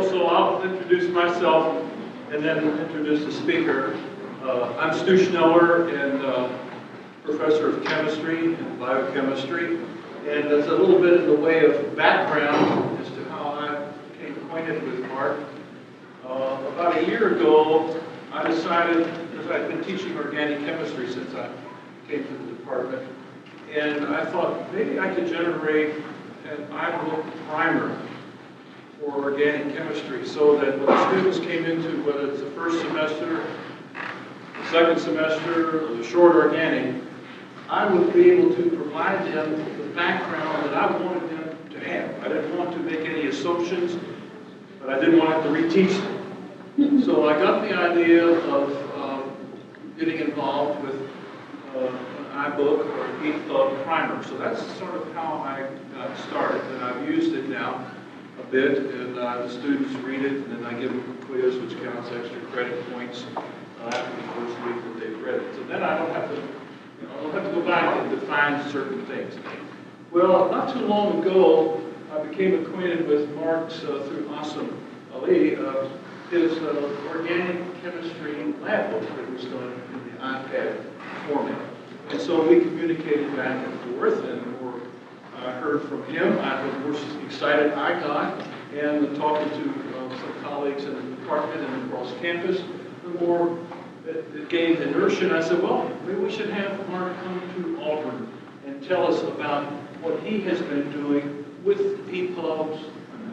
so I'll introduce myself and then introduce the speaker. I'm Stu Schneller, and professor of chemistry and biochemistry. And there's a little bit in the way of background as to how I became acquainted with Mark. About a year ago, I decided, because I'd been teaching organic chemistry since I came to the department, and I thought maybe I could generate an Ibook primer for organic chemistry so that when the students came into, whether it's the first semester, the second semester, or the short organic, I would be able to provide them the background that I wanted them to have. I didn't want to make any assumptions, but I didn't want to reteach them. So I got the idea of getting involved with an Ibook or an EPUB primer. So that's sort of how I got started, and I've used it now a bit, and the students read it, and then I give them a quiz, which counts extra credit points after the first week that they've read it. So then I don't have to, I don't have to go back and define certain things. Well, not too long ago, I became acquainted with Mark's through Asim Ali, his organic chemistry lab book that was done in the iPad format. And so we communicated back and forth, and I heard from him. The more excited I got, and talking to some colleagues in the department and across campus, the more it gained inertia. And I said, well, maybe we should have Mark come to Auburn and tell us about what he has been doing with EPUBs,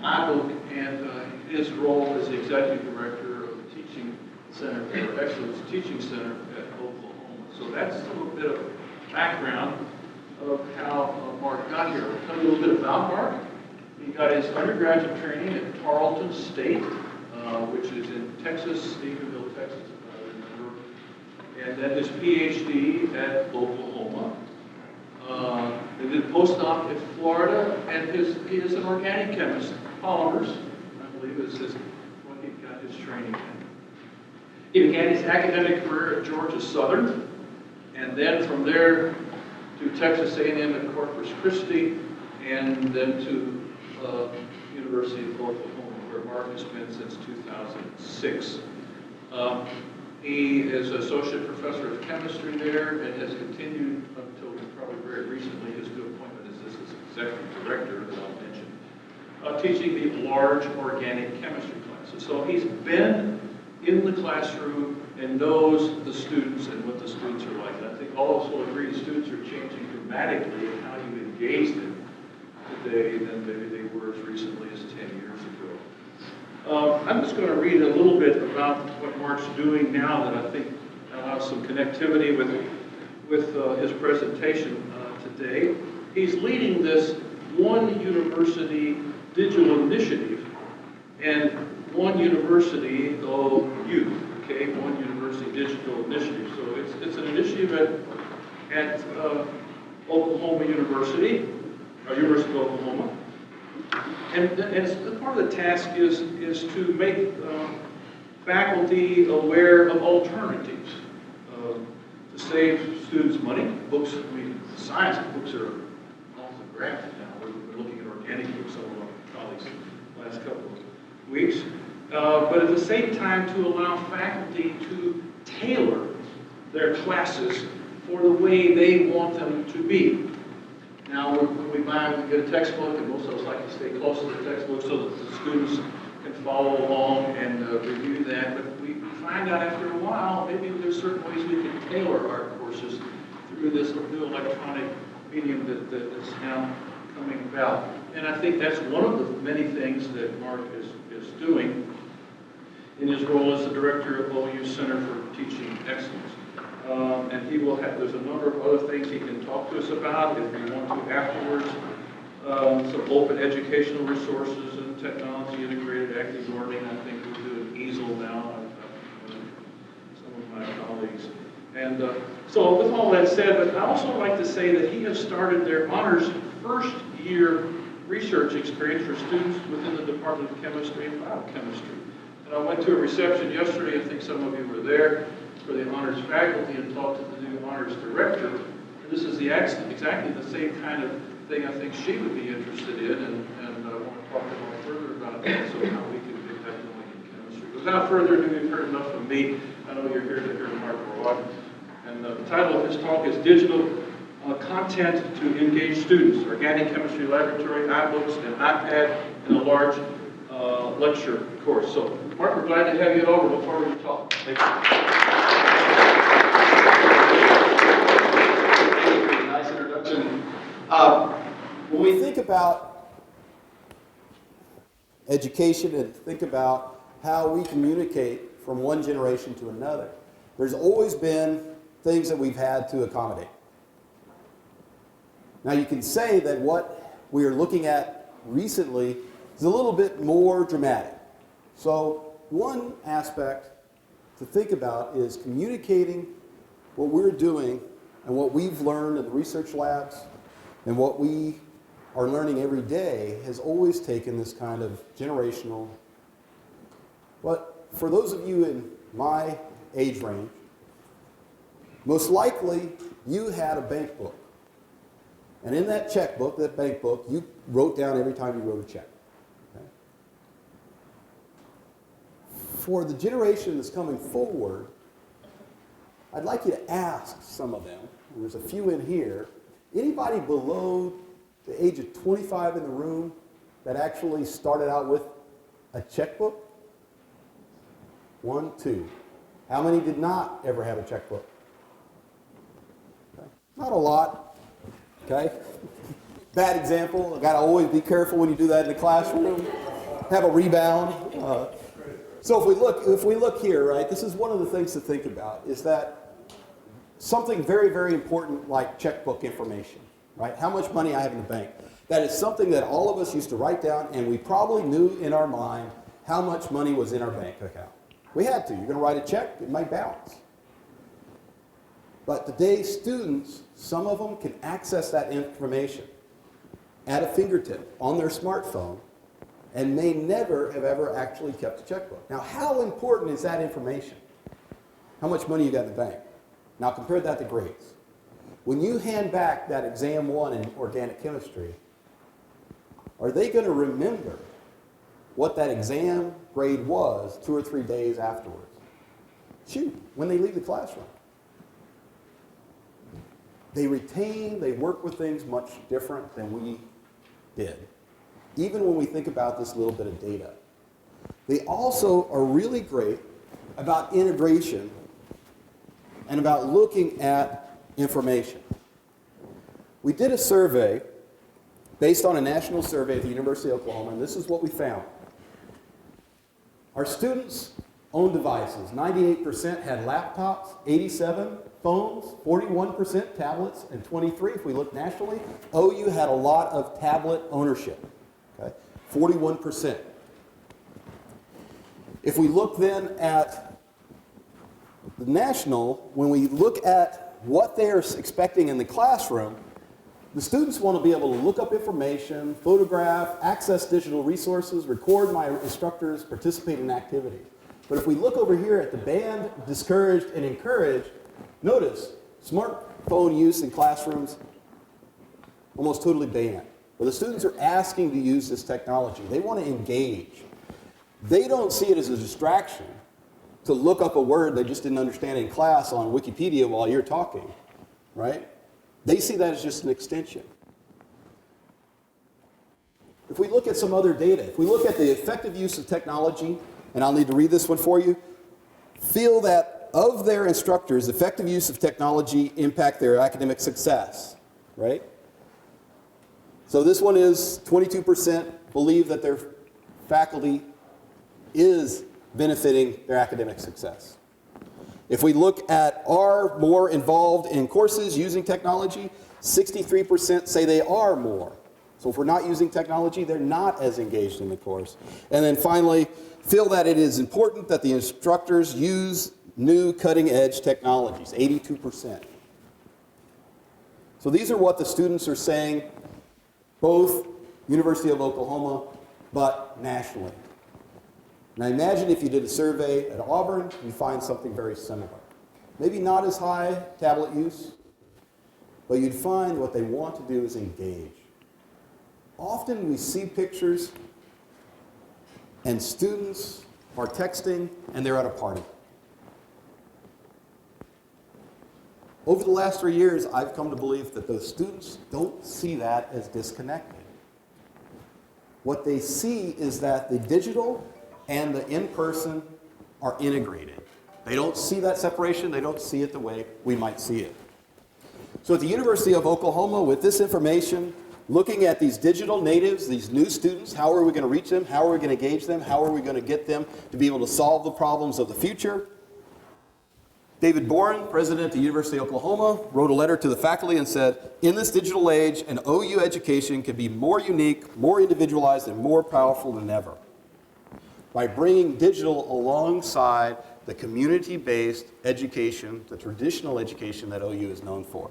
Ibook, and his role as the executive director of the Teaching Center, or Excellence Teaching Center at Oklahoma. So that's a little bit of background of how Mark got here. I'll tell you a little bit about Mark. He got his undergraduate training at Tarleton State, which is in Texas, Stephenville, Texas, if I remember. And then his PhD at Oklahoma. He did postdoc in Florida, and he is an organic chemist. Polymers, I believe, is what he got his training in. He began his academic career at Georgia Southern, and then from there to Texas A&M at Corpus Christi, and then to University of Oklahoma, where Mark has been since 2006. He is associate professor of chemistry there, and has continued until probably very recently his new appointment as this executive director that I'll mention, teaching the large organic chemistry classes. So he's been in the classroom and knows the students and what the students are like. And I think all of us will agree the students are changing dramatically in how you engage them today than maybe they were as recently as 10 years ago. I'm just going to read a little bit about what Mark's doing now that I think allows some connectivity with his presentation today. He's leading this One University digital initiative, and One University U, okay, One University digital initiative. So it's an initiative at Oklahoma University, University of Oklahoma. And part of the task is to make faculty aware of alternatives to save students money. Books, I mean, science books are off the graph now. We're looking at organic books, some of our colleagues the last couple of weeks. But at the same time, to allow faculty to tailor their classes for the way they want them to be. Now, when we get a textbook, and most of us like to stay close to the textbook so that the students can follow along and review that. But we find out after a while, maybe there's certain ways we can tailor our courses through this new electronic medium that's now coming about. And I think that's one of the many things that Mark is doing in his role as the director of OU Center for Teaching Excellence. And he will have, there's a number of other things he can talk to us about if we want to afterwards. Some open educational resources and technology integrated active learning. I think we're doing easel now, some of my colleagues. And so with all that said, but I also like to say that he has started their honors first year research experience for students within the Department of Chemistry and Biochemistry. And I went to a reception yesterday, I think some of you were there, for the honors faculty and talked to the new honors director. And this is exactly the same kind of thing I think she would be interested in, and I want to talk a little further about that, so how we can without further ado, you've heard enough from me. I know you're here to hear Mark Morvant. And the title of his talk is Digital Content to Engage Students, Organic Chemistry Laboratory, iBooks, and iPad in a large lecture course. So, Mark, we're glad to have you over. Look forward to your talk. Thank you. Thank you for the nice introduction. When we think about education and think about how we communicate from one generation to another, there's always been things that we've had to accommodate. Now you can say that what we are looking at recently is a little bit more dramatic. So one aspect to think about is communicating what we're doing and what we've learned in the research labs and what we are learning every day has always taken this kind of generational. But for those of you in my age range, most likely you had a bank book. And in that checkbook, that bank book, you wrote down every time you wrote a check. Okay? For the generation that's coming forward, I'd like you to ask some of them, there's a few in here, anybody below the age of 25 in the room that actually started out with a checkbook? 1, 2. How many did not ever have a checkbook? Okay. Not a lot. Okay? Bad example. I've got to always be careful when you do that in the classroom. Have a rebound. So if we look here, right, this is one of the things to think about, is that something very, very important like checkbook information, right? How much money I have in the bank. That is something that all of us used to write down, and we probably knew in our mind how much money was in our bank account. We had to. You're going to write a check, it might bounce. But today, students, some of them can access that information at a fingertip on their smartphone and may never have ever actually kept a checkbook. Now, how important is that information? How much money you got in the bank? Now, compare that to grades. When you hand back that exam 1 in organic chemistry, are they going to remember what that exam grade was 2 or 3 days afterwards? Shoot, when they leave the classroom. They retain, they work with things much different than we did. Even when we think about this little bit of data. They also are really great about integration and about looking at information. We did a survey based on a national survey at the University of Oklahoma, and this is what we found. Our students' own devices, 98% had laptops, 87 phones, 41% tablets, and 23, if we look nationally, OU had a lot of tablet ownership, okay? 41%. If we look then at the national, when we look at what they're expecting in the classroom, the students want to be able to look up information, photograph, access digital resources, record my instructors, participate in activities. But if we look over here at the banned, discouraged, and encouraged, notice smartphone use in classrooms almost totally banned. Well, the students are asking to use this technology. They want to engage. They don't see it as a distraction to look up a word they just didn't understand in class on Wikipedia while you're talking, right? They see that as just an extension. If we look at some other data, if we look at the effective use of technology, and I'll need to read this one for you, feel that of their instructors, effective use of technology impact their academic success, right? So this one is 22% believe that their faculty is benefiting their academic success. If we look at are more involved in courses using technology, 63% say they are more. So if we're not using technology, they're not as engaged in the course. And then finally, feel that it is important that the instructors use new cutting-edge technologies, 82%. So these are what the students are saying, both University of Oklahoma, but nationally. Now imagine if you did a survey at Auburn, you'd find something very similar. Maybe not as high tablet use, but you'd find what they want to do is engage. Often we see pictures and students are texting, and they're at a party. Over the last 3 years, I've come to believe that those students don't see that as disconnected. What they see is that the digital and the in-person are integrated. They don't see that separation. They don't see it the way we might see it. So at the University of Oklahoma, with this information, looking at these digital natives, these new students, how are we going to reach them? How are we going to engage them? How are we going to get them to be able to solve the problems of the future? David Boren, president at the University of Oklahoma, wrote a letter to the faculty and said, in this digital age, an OU education can be more unique, more individualized, and more powerful than ever by bringing digital alongside the community-based education, the traditional education that OU is known for.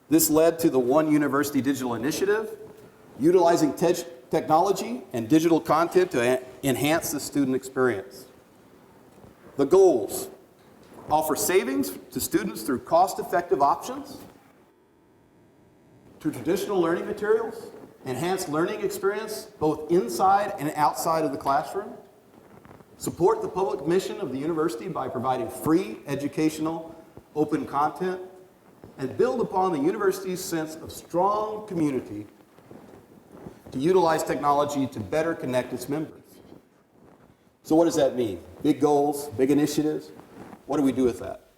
This led to the One University Digital Initiative, utilizing technology and digital content to enhance the student experience. The goals: offer savings to students through cost-effective options, to traditional learning materials, enhance learning experience both inside and outside of the classroom, support the public mission of the university by providing free educational open content, and build upon the university's sense of strong community to utilize technology to better connect its members. So what does that mean? Big goals, big initiatives. What do we do with that?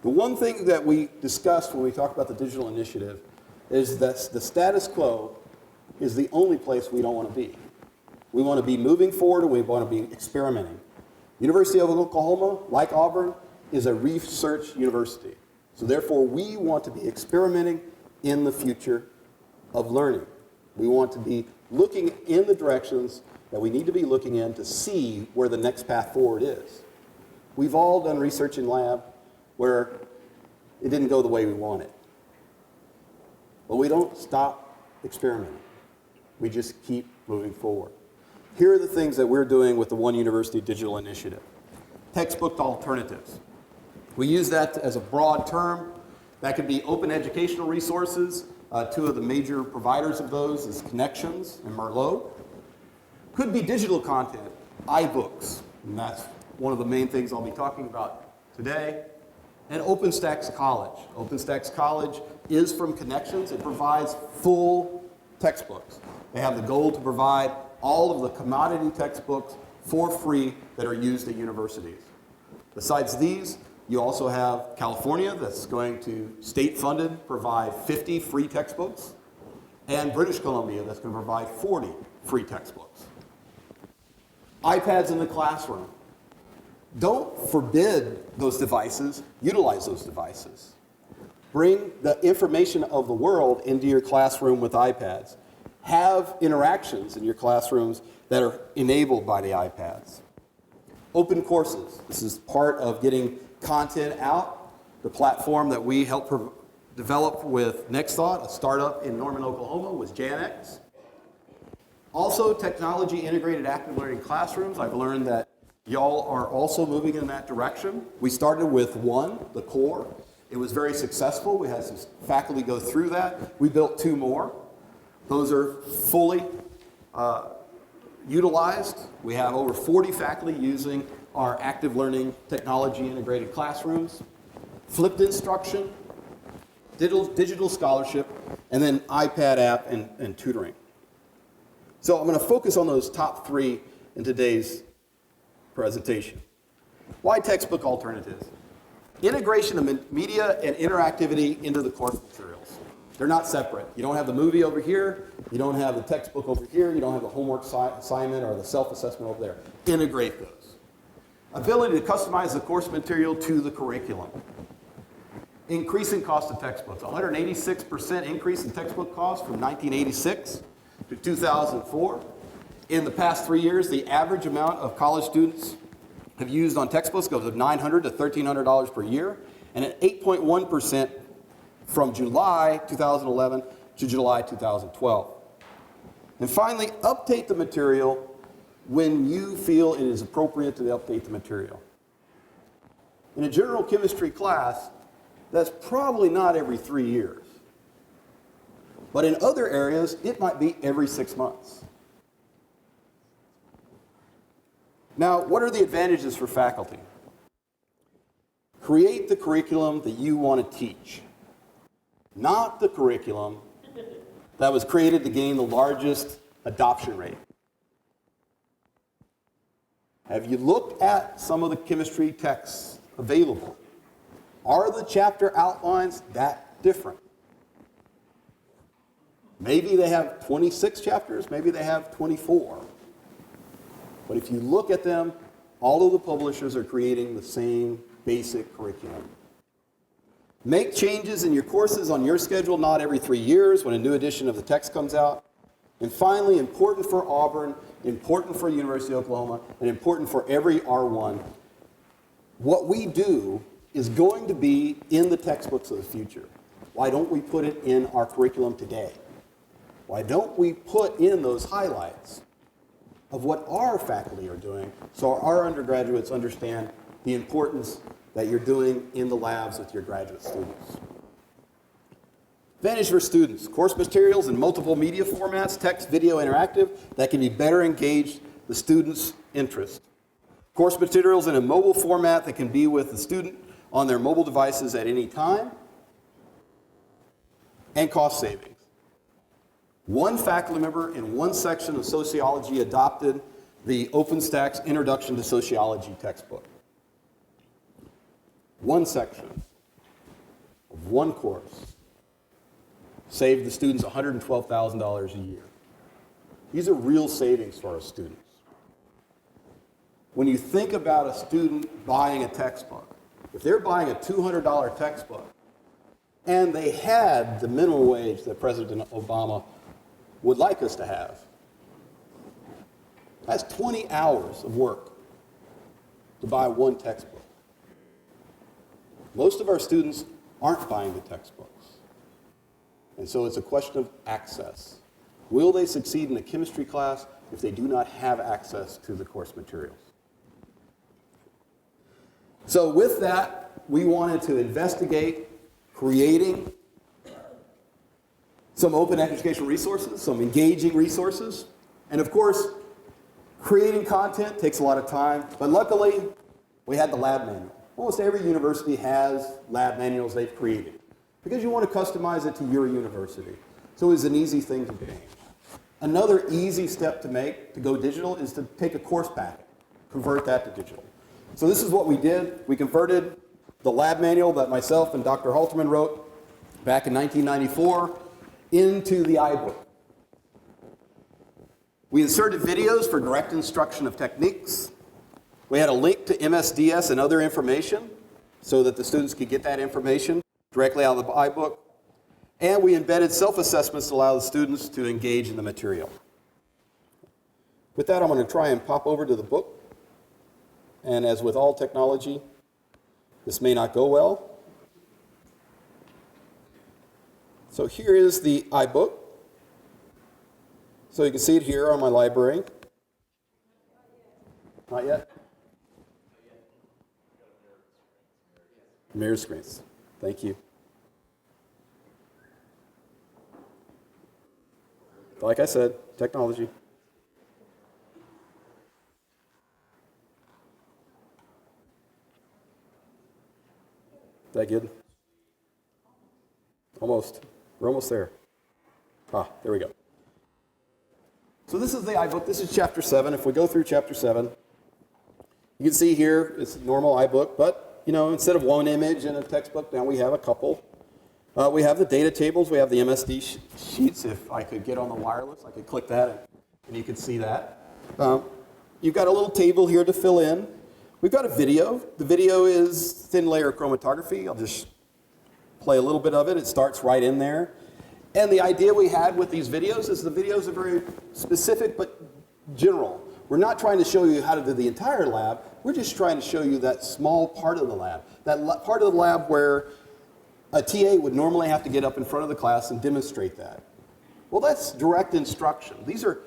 The one thing that we discussed when we talked about the digital initiative is that the status quo is the only place we don't want to be. We want to be moving forward, and we want to be experimenting. University of Oklahoma, like Auburn, is a research university. So therefore, we want to be experimenting in the future of learning. We want to be looking in the directions that we need to be looking in to see where the next path forward is. We've all done research in lab where it didn't go the way we wanted. But we don't stop experimenting. We just keep moving forward. Here are the things that we're doing with the One University Digital Initiative. Textbook alternatives. We use that as a broad term. That could be open educational resources. Two of the major providers of those is Connections and Merlot. Could be digital content, iBooks, and that's one of the main things I'll be talking about today. And OpenStax College. OpenStax College is from Connections. It provides full textbooks. They have the goal to provide all of the commodity textbooks for free that are used at universities. Besides these, you also have California that's going to, state-funded, provide 50 free textbooks, and British Columbia that's going to provide 40 free textbooks. iPads in the classroom. Don't forbid those devices, utilize those devices. Bring the information of the world into your classroom with iPads. Have interactions in your classrooms that are enabled by the iPads. Open courses. This is part of getting content out. The platform that we helped develop with NextThought, a startup in Norman, Oklahoma, was Janux. Also, technology integrated active learning classrooms. I've learned that y'all are also moving in that direction. We started with one, the core. It was very successful. We had some faculty go through that. We built two more. Those are fully utilized. We have over 40 faculty using our active learning technology integrated classrooms, flipped instruction, digital scholarship, and then iPad app and tutoring. So I'm going to focus on those top three in today's presentation. Why textbook alternatives? Integration of media and interactivity into the course materials. They're not separate. You don't have the movie over here, you don't have the textbook over here, you don't have the homework assignment or the self-assessment over there. Integrate those. Ability to customize the course material to the curriculum. Increasing cost of textbooks. 186% increase in textbook costs from 1986 to 2004. In the past 3 years, the average amount of college students have used on textbooks goes from $900 to $1,300 per year, and an 8.1% from July 2011 to July 2012. And finally, update the material when you feel it is appropriate to update the material. In a general chemistry class, that's probably not every 3 years. But in other areas, it might be every 6 months. Now, what are the advantages for faculty? Create the curriculum that you want to teach, not the curriculum that was created to gain the largest adoption rate. Have you looked at some of the chemistry texts available? Are the chapter outlines that different? Maybe they have 26 chapters, maybe they have 24. But if you look at them, all of the publishers are creating the same basic curriculum. Make changes in your courses on your schedule, not every 3 years when a new edition of the text comes out. And finally, important for Auburn, important for University of Oklahoma, and important for every R1, what we do is going to be in the textbooks of the future. Why don't we put it in our curriculum today? Why don't we put in those highlights of what our faculty are doing so our undergraduates understand the importance that you're doing in the labs with your graduate students? Advantage for students: course materials in multiple media formats, text, video, interactive, that can be better engage the students' interest. Course materials in a mobile format that can be with the student on their mobile devices at any time. And cost savings. One faculty member in one section of sociology adopted the OpenStax Introduction to Sociology textbook. One section of one course saved the students $112,000 a year. These are real savings for our students. When you think about a student buying a textbook, if they're buying a $200 textbook and they had the minimum wage that President Obama would like us to have, that's 20 hours of work to buy one textbook. Most of our students aren't buying the textbooks. And so it's a question of access. Will they succeed in a chemistry class if they do not have access to the course materials? So with that, we wanted to investigate creating some open educational resources, some engaging resources. And of course, creating content takes a lot of time, but luckily, we had the lab manual. Almost every university has lab manuals they've created because you want to customize it to your university. So it's an easy thing to do. Another easy step to make to go digital is to take a course packet, convert that to digital. So this is what we did. We converted the lab manual that myself and Dr. Halterman wrote back in 1994 into the Ibook. We inserted videos for direct instruction of techniques. We had a link to MSDS and other information so that the students could get that information directly out of the Ibook. And we embedded self-assessments to allow the students to engage in the material. With that, I'm going to try and pop over to the book. And as with all technology, this may not go well. So here is the Ibook. So you can see it here on my library. Not yet? Mirror screens. Thank you. Like I said, technology. Is that good? Almost. We're almost there. Ah, there we go. So this is the iBook. This is chapter 7. If we go through chapter 7, you can see here it's a normal iBook, but instead of one image in a textbook, now we have a couple. We have the data tables. We have the MSD sheets. If I could get on the wireless, I could click that, and you can see that. You've got a little table here to fill in. We've got a video. The video is thin layer chromatography. I'll just play a little bit of it. It starts right in there. And the idea we had with these videos is the videos are very specific but general. We're not trying to show you how to do the entire lab. We're just trying to show you that small part of the lab. That part of the lab where a TA would normally have to get up in front of the class and demonstrate that. Well, that's direct instruction. These are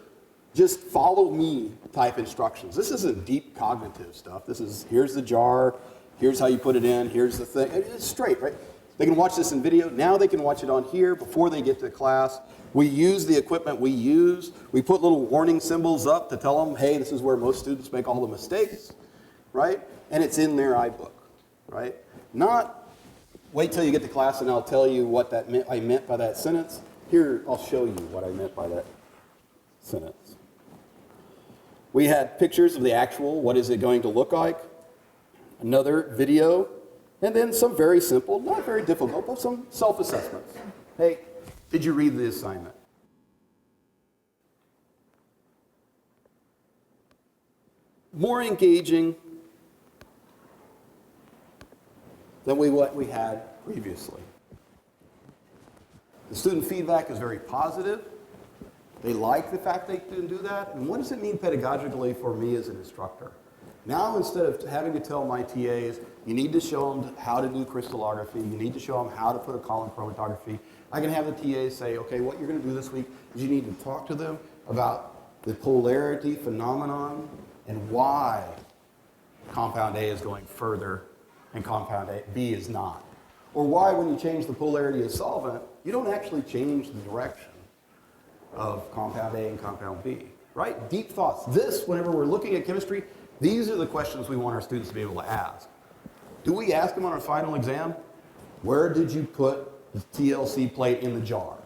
just follow me type instructions. This isn't deep cognitive stuff. This is, here's the jar, here's how you put it in, here's the thing. It's straight, right? They can watch this in video. Now they can watch it on here before they get to class. We use the equipment we use. We put little warning symbols up to tell them, hey, this is where most students make all the mistakes, right? And it's in their iBook, right? Not wait till you get to class and I'll tell you what I meant by that sentence. Here, I'll show you what I meant by that sentence. We had pictures of the actual, what is it going to look like? Another video, and then some very simple, not very difficult, but some self-assessments. Hey, did you read the assignment? More engaging than what we had previously. The student feedback is very positive. They like the fact they can do that. And what does it mean pedagogically for me as an instructor? Now, instead of having to tell my TAs, you need to show them how to do crystallography, you need to show them how to put a column chromatography, I can have the TAs say, okay, what you're going to do this week is you need to talk to them about the polarity phenomenon and why compound A is going further and compound B is not. Or why, when you change the polarity of solvent, you don't actually change the direction of compound A and compound B, right? Deep thoughts. This, whenever we're looking at chemistry, these are the questions we want our students to be able to ask. Do we ask them on our final exam, where did you put the TLC plate in the jar?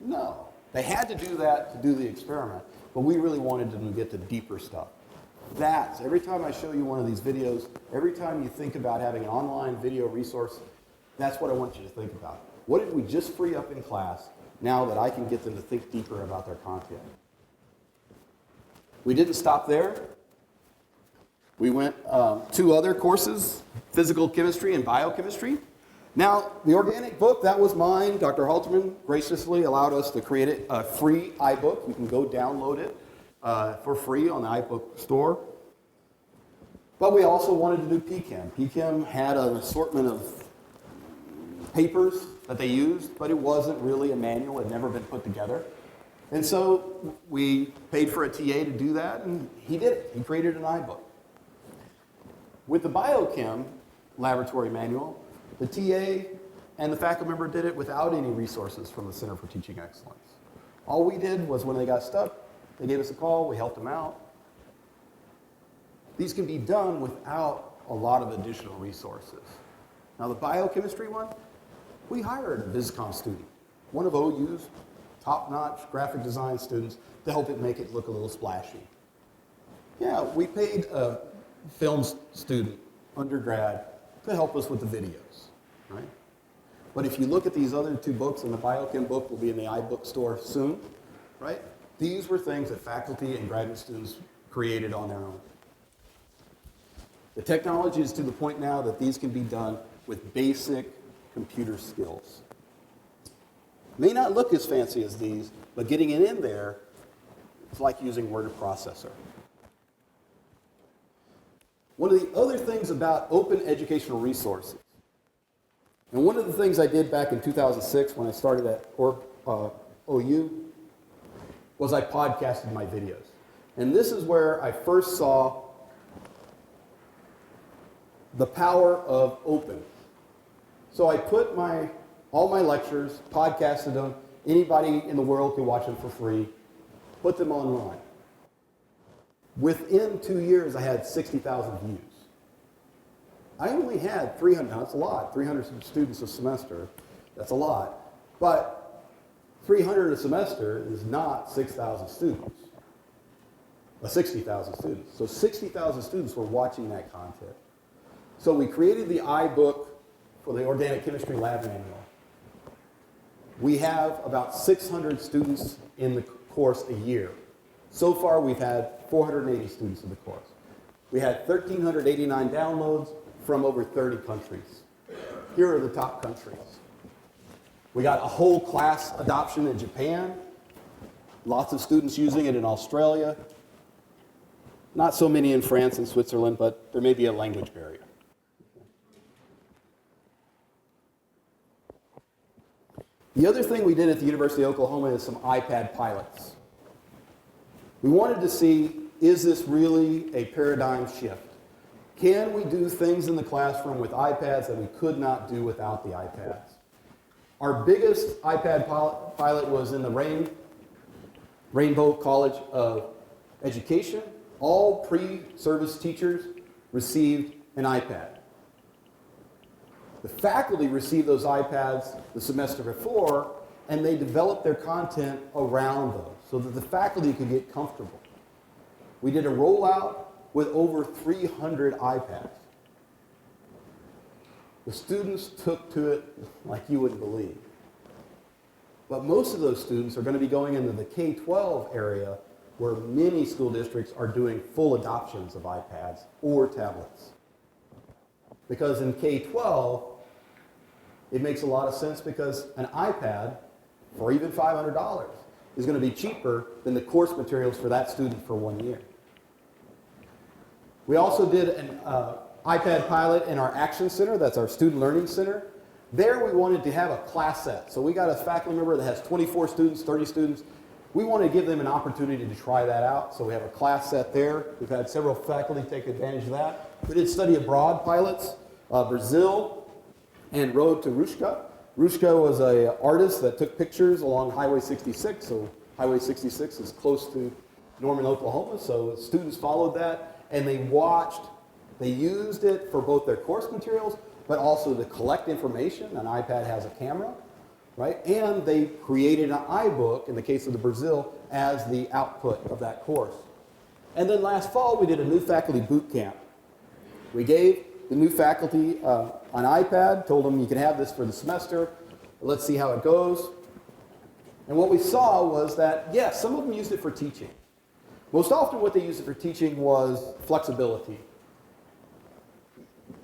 No. They had to do that to do the experiment, but we really wanted them to get to deeper stuff. That's, every time I show you one of these videos, every time you think about having an online video resource, that's what I want you to think about. What did we just free up in class now that I can get them to think deeper about their content? We didn't stop there. We went 2 other courses, physical chemistry and biochemistry. Now, the organic book, that was mine. Dr. Halterman graciously allowed us to create a free iBook. You can go download it for free on the iBook store. But we also wanted to do PChem. PChem had an assortment of papers that they used, but it wasn't really a manual. It had never been put together. And so we paid for a TA to do that, and he did it. He created an iBook. With the biochem laboratory manual, the TA and the faculty member did it without any resources from the Center for Teaching Excellence. All we did was when they got stuck, they gave us a call, we helped them out. These can be done without a lot of additional resources. Now the biochemistry one, we hired a VisCom student, one of OU's top-notch graphic design students, to help it make it look a little splashy. Yeah, we paid a film student, undergrad, to help us with the videos, right? But if you look at these other 2 books, and the biochem book will be in the iBook store soon, right? These were things that faculty and graduate students created on their own. The technology is to the point now that these can be done with basic computer skills. May not look as fancy as these, but getting it in there, it's like using word processor. One of the other things about open educational resources, and one of the things I did back in 2006 when I started at OU, was I podcasted my videos. And this is where I first saw the power of open. So I put all my lectures, podcasted them, anybody in the world could watch them for free, put them online. Within 2 years, I had 60,000 views. I only had 300, now that's a lot, 300 students a semester, that's a lot. But 300 a semester is not 6,000 students, 60,000 students. So 60,000 students were watching that content. So we created the iBook for the Organic Chemistry Lab Manual. We have about 600 students in the course a year. So far, we've had 480 students in the course. We had 1,389 downloads from over 30 countries. Here are the top countries. We got a whole class adoption in Japan, lots of students using it in Australia, not so many in France and Switzerland, but there may be a language barrier. The other thing we did at the University of Oklahoma is some iPad pilots. We wanted to see, is this really a paradigm shift? Can we do things in the classroom with iPads that we could not do without the iPads? Our biggest iPad pilot was in the Rainbow College of Education. All pre-service teachers received an iPad. The faculty received those iPads the semester before, and they developed their content around those so that the faculty could get comfortable. We did a rollout with over 300 iPads. The students took to it like you wouldn't believe. But most of those students are going to be going into the K-12 area where many school districts are doing full adoptions of iPads or tablets. Because in K-12, it makes a lot of sense because an iPad, for even $500, is going to be cheaper than the course materials for that student for 1 year. We also did an iPad pilot in our Action Center, that's our Student Learning Center. There we wanted to have a class set. So we got a faculty member that has 24 students, 30 students. We want to give them an opportunity to try that out. So we have a class set there. We've had several faculty take advantage of that. We did study abroad pilots, Brazil and Road to Rushka. Rushka was an artist that took pictures along Highway 66. So Highway 66 is close to Norman, Oklahoma. So students followed that and they used it for both their course materials, but also to collect information. An iPad has a camera, right? And they created an Ibook, in the case of the Brazil, as the output of that course. And then last fall, we did a new faculty boot camp. We gave the new faculty an iPad, told them you can have this for the semester. Let's see how it goes. And what we saw was that, yes, some of them used it for teaching. Most often what they used it for teaching was flexibility.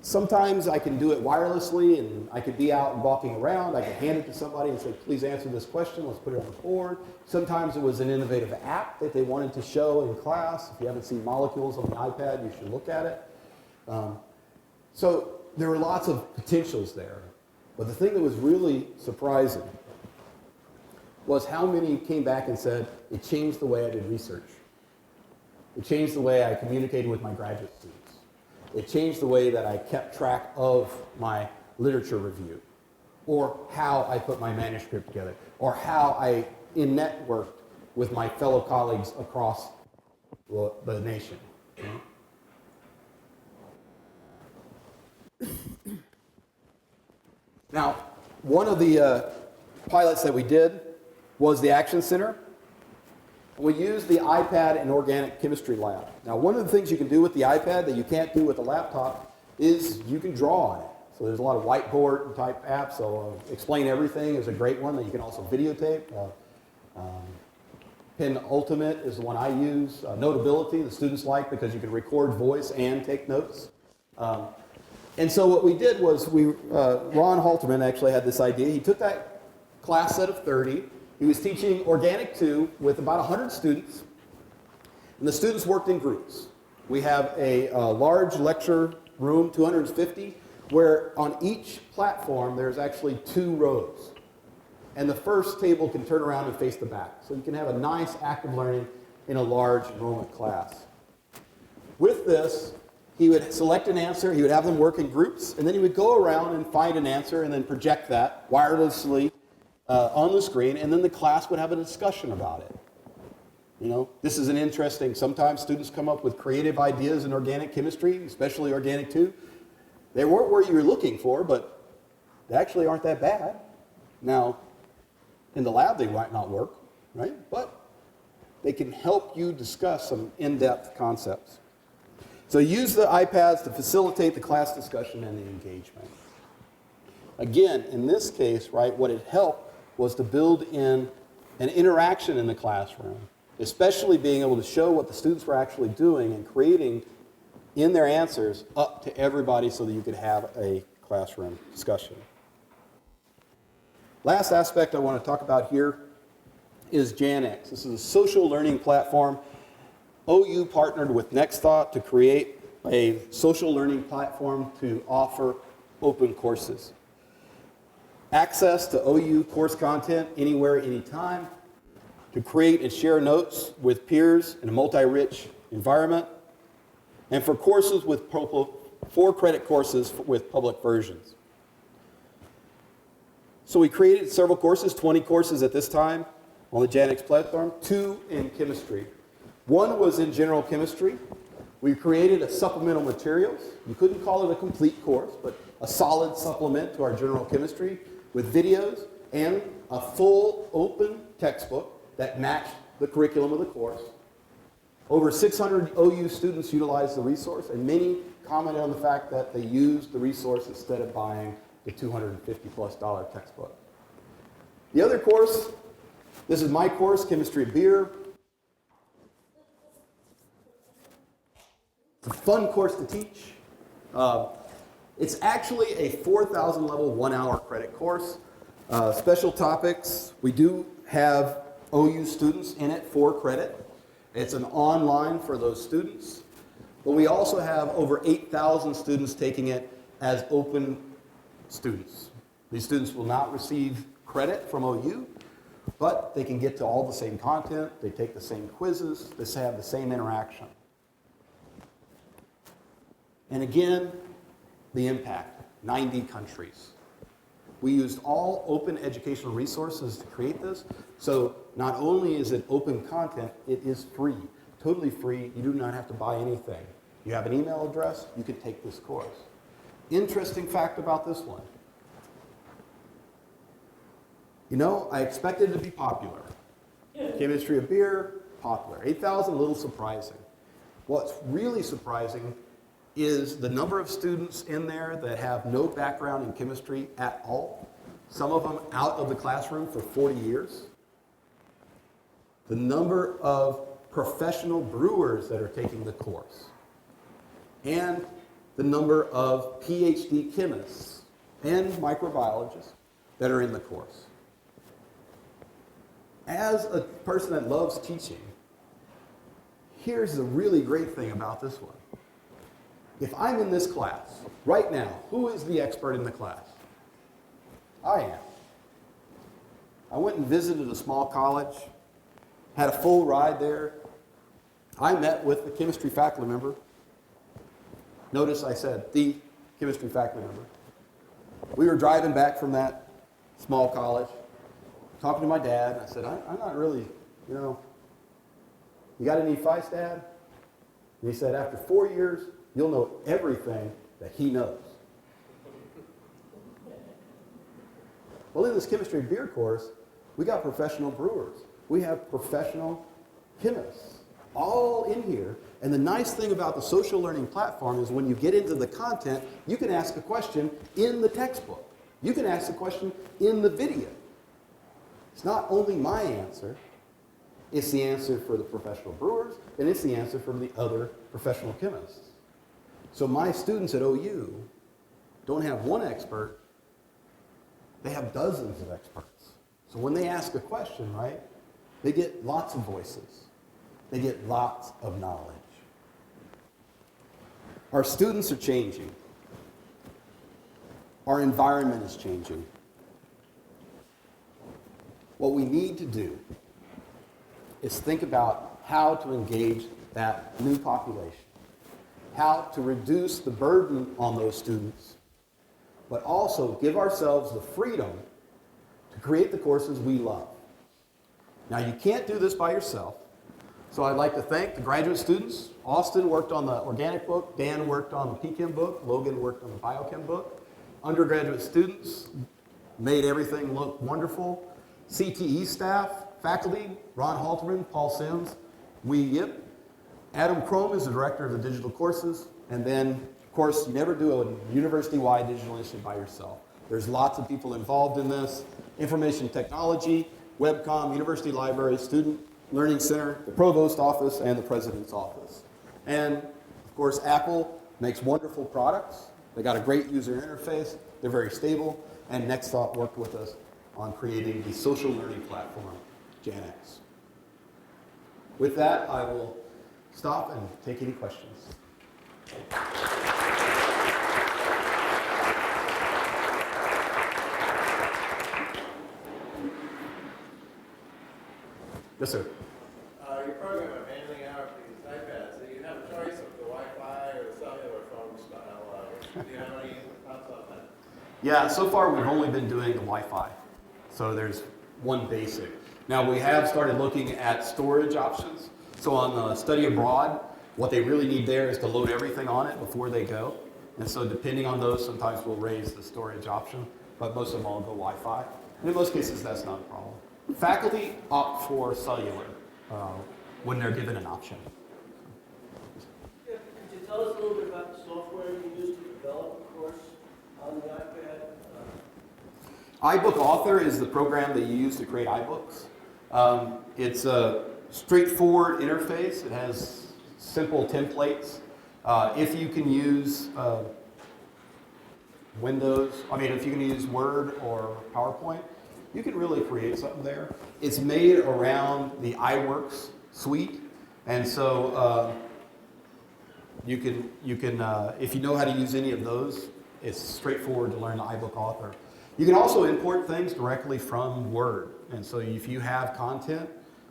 Sometimes I can do it wirelessly and I could be out and walking around. I could hand it to somebody and say, please answer this question. Let's put it on the board. Sometimes it was an innovative app that they wanted to show in class. If you haven't seen Molecules on the iPad, you should look at it. So there were lots of potentials there. But the thing that was really surprising was how many came back and said, it changed the way I did research. It changed the way I communicated with my graduate students. It changed the way that I kept track of my literature review, or how I put my manuscript together, or how I networked with my fellow colleagues across the nation. Now, one of the pilots that we did was the Action Center. We used the iPad in organic chemistry lab. Now, one of the things you can do with the iPad that you can't do with a laptop is you can draw on it. So there's a lot of whiteboard type apps. So Explain Everything is a great one that you can also videotape. Pen Ultimate is the one I use. Notability, the students like because you can record voice and take notes. And so what we did was Ron Halterman actually had this idea. He took that class set of 30. He was teaching Organic 2 with about 100 students, and the students worked in groups. We have a large lecture room, 250, where on each platform there's actually 2 rows. And the first table can turn around and face the back. So you can have a nice active learning in a large enrollment class. With this, he would select an answer, he would have them work in groups, and then he would go around and find an answer and then project that wirelessly on the screen, and then the class would have a discussion about it. You know, this is an interesting, sometimes students come up with creative ideas in organic chemistry, especially Organic 2. They weren't where you were looking for, but they actually aren't that bad. Now, in the lab they might not work, right? But they can help you discuss some in-depth concepts. So use the iPads to facilitate the class discussion and the engagement. Again, in this case, right, what it helped was to build in an interaction in the classroom, especially being able to show what the students were actually doing and creating in their answers up to everybody so that you could have a classroom discussion. Last aspect I want to talk about here is Janux. This is a social learning platform. OU partnered with NextThought to create a social learning platform to offer open courses. Access to OU course content anywhere, anytime, to create and share notes with peers in a multi-rich environment, and for courses with 4-credit courses with public versions. So we created several courses, 20 courses at this time on the Janux platform, 2 in chemistry. 1 was in general chemistry. We created a supplemental materials. You couldn't call it a complete course, but a solid supplement to our general chemistry with videos and a full open textbook that matched the curriculum of the course. Over 600 OU students utilized the resource, and many commented on the fact that they used the resource instead of buying the $250+ textbook. The other course, this is my course, Chemistry of Beer. It's a fun course to teach. It's actually a 4,000 level 1-hour credit course. Special topics, we do have OU students in it for credit. It's an online for those students. But we also have over 8,000 students taking it as open students. These students will not receive credit from OU, but they can get to all the same content, they take the same quizzes, they have the same interaction. And again, the impact, 90 countries. We used all open educational resources to create this, so not only is it open content, it is free, totally free. You do not have to buy anything. You have an email address, you can take this course. Interesting fact about this one. You know, I expected it to be popular. Chemistry of Beer, popular. 8,000, a little surprising. What's really surprising is the number of students in there that have no background in chemistry at all. Some of them out of the classroom for 40 years. The number of professional brewers that are taking the course. And the number of PhD chemists and microbiologists that are in the course. As a person that loves teaching, here's the really great thing about this one. If I'm in this class, right now, who is the expert in the class? I am. I went and visited a small college, had a full ride there. I met with the chemistry faculty member. Notice I said the chemistry faculty member. We were driving back from that small college, talking to my dad, and I said, I'm not really, you got any advice, Dad? And he said, after 4 years, you'll know everything that he knows. Well, in this chemistry of beer course, we got professional brewers. We have professional chemists all in here. And the nice thing about the social learning platform is when you get into the content, you can ask a question in the textbook. You can ask a question in the video. It's not only my answer, it's the answer for the professional brewers, and it's the answer from the other professional chemists. So my students at OU don't have one expert, they have dozens of experts. So when they ask a question, right, they get lots of voices. They get lots of knowledge. Our students are changing. Our environment is changing. What we need to do is think about how to engage that new population, how to reduce the burden on those students, but also give ourselves the freedom to create the courses we love. Now, you can't do this by yourself, so I'd like to thank the graduate students. Austin worked on the organic book, Dan worked on the PChem book, Logan worked on the biochem book. Undergraduate students made everything look wonderful. CTE staff, faculty, Ron Halterman, Paul Sims, Wee Yip. Adam Chrome is the director of the digital courses. And then, of course, you never do a university-wide digital initiative by yourself. There's lots of people involved in this. Information technology, Webcom, University Library, Student Learning Center, the Provost Office, and the President's Office. And, of course, Apple makes wonderful products. They got a great user interface. They're very stable. And Next Thought worked with us on creating the social learning platform, Janux. With that, I will stop and take any questions. Yes, sir. Your program of handing out these iPads, so you have a choice of the Wi-Fi or the cellular phone style Yeah, so far we've only been doing the Wi-Fi. So there's one basic. Now we have started looking at storage options. So on the study abroad, what they really need there is to load everything on it before they go. And so depending on those, sometimes we'll raise the storage option, but most of them all go Wi-Fi. And in most cases, that's not a problem. Faculty opt for cellular when they're given an option. Yeah, could you tell us a little bit about the software you used to develop the course on the iPad? Ibook Author is the program that you use to create iBooks. It's a straightforward interface. It has simple templates. If you can use if you can use Word or PowerPoint, you can really create something there. It's made around the iWorks suite, and so you can if you know how to use any of those, it's straightforward to learn the iBook Author. You can also import things directly from Word, and so if you have content,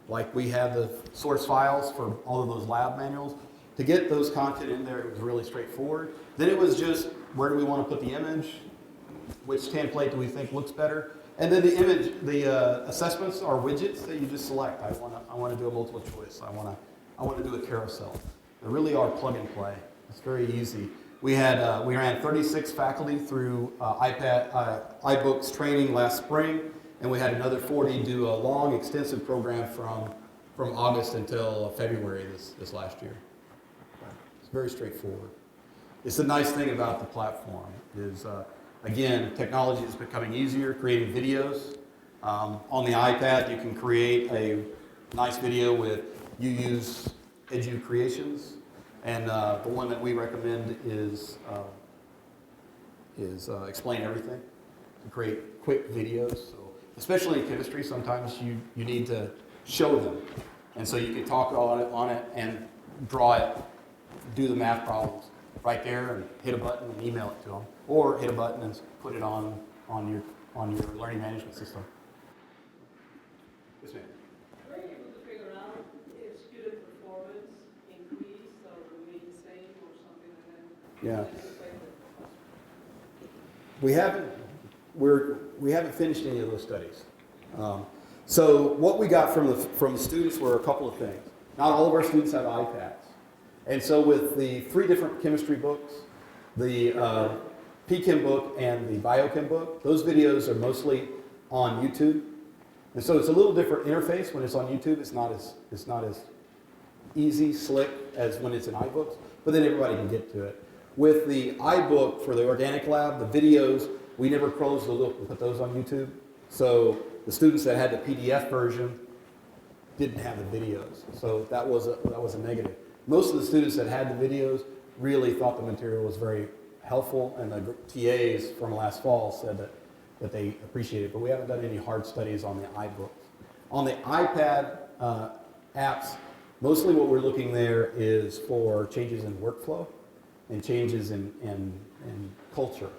like we have the source files for all of those lab manuals, to get those content in there, it was really straightforward. Then it was just, where do we want to put the image? Which template do we think looks better? And then the assessments are widgets that you just select. I want to do a multiple choice. I want to do a carousel. They really are plug and play. It's very easy. We ran 36 faculty through iBooks training last spring, and we had another 40 do a long, extensive program from August until February this last year. It's very straightforward. It's the nice thing about the platform is, again, technology is becoming easier, creating videos. On the iPad, you can create a nice video with, you use Edu Creations, and the one that we recommend is Explain Everything, to create quick videos. So, especially in chemistry, sometimes you need to show them. And so you can talk on it and draw it, do the math problems right there and hit a button and email it to them. Or hit a button and put it on your learning management system. Yes, ma'am. Were you able to figure out if student performance increased or remained the same or something like that? Yeah. Just like We haven't finished any of those studies. So what we got from the students were a couple of things. Not all of our students have iPads. And so with the 3 different chemistry books, the PChem book and the Biochem book, those videos are mostly on YouTube. And so it's a little different interface when it's on YouTube. It's not as easy, slick as when it's in iBooks, but then everybody can get to it. With the iBook for the organic lab, the videos, we never closed the loop and put those on YouTube. So the students that had the PDF version didn't have the videos. So that was a negative. Most of the students that had the videos really thought the material was very helpful, and the TAs from last fall said that they appreciated it, but we haven't done any hard studies on the iBooks. On the iPad apps, mostly what we're looking there is for changes in workflow and changes in culture.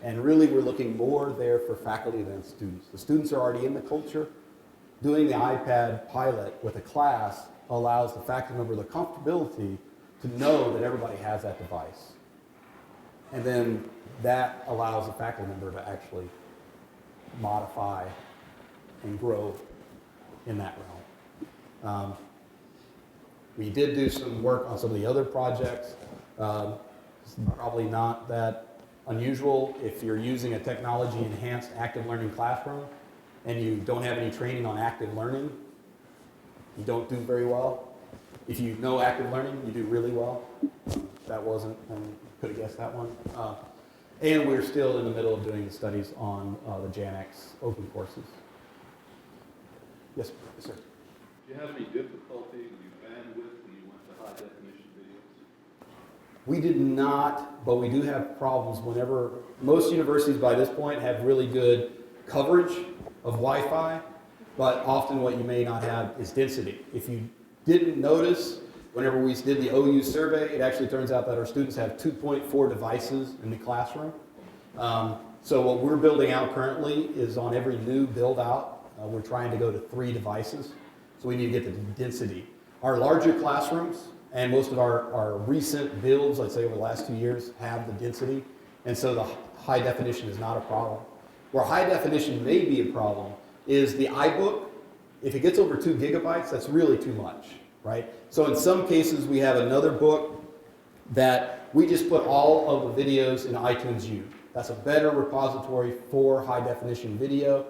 And really we're looking more there for faculty than students. The students are already in the culture. Doing the iPad pilot with a class allows the faculty member the comfortability to know that everybody has that device. And then that allows the faculty member to actually modify and grow in that realm. We did do some work on some of the other projects. It's probably not that unusual if you're using a technology-enhanced active learning classroom and you don't have any training on active learning, you don't do very well. If you know active learning, you do really well. That wasn't, could have guessed that one. And we're still in the middle of doing the studies on the Janux open courses. Yes, sir. Do you have any difficulty in your bandwidth when you went to high definition videos? We did not, but we do have problems whenever, most universities by this point have really good coverage of Wi-Fi, but often what you may not have is density. If you didn't notice, whenever we did the OU survey, it actually turns out that our students have 2.4 devices in the classroom. So what we're building out currently is on every new build out, we're trying to go to 3 devices. So we need to get the density. Our larger classrooms and most of our recent builds, let's say over the last 2 years, have the density. And so the high definition is not a problem. Where high definition may be a problem is the iBook. If it gets over 2 gigabytes, that's really too much, right? So in some cases, we have another book that we just put all of the videos in iTunes U. That's a better repository for high definition video,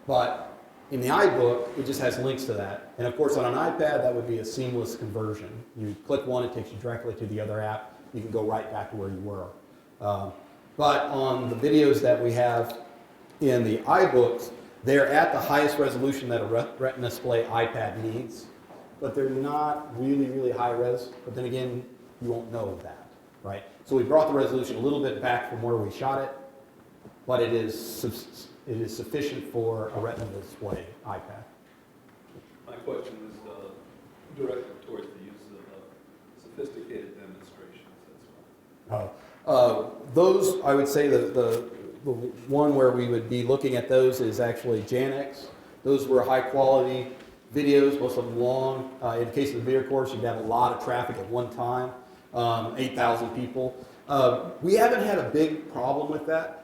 but in the iBook, it just has links to that. And of course, on an iPad, that would be a seamless conversion. You click one, it takes you directly to the other app. You can go right back to where you were. But on the videos that we have in the iBooks, they're at the highest resolution that a Retina display iPad needs, but they're not really, really high res. But then again, you won't know that, right? So we brought the resolution a little bit back from where we shot it, but it is sufficient for a Retina display iPad. My question is directed towards the use of sophisticated demonstrations as well. Those, I would say, the one where we would be looking at those is actually Janux. Those were high quality videos, most of them long. In the case of the video course, you'd have a lot of traffic at one time, 8,000 people. We haven't had a big problem with that.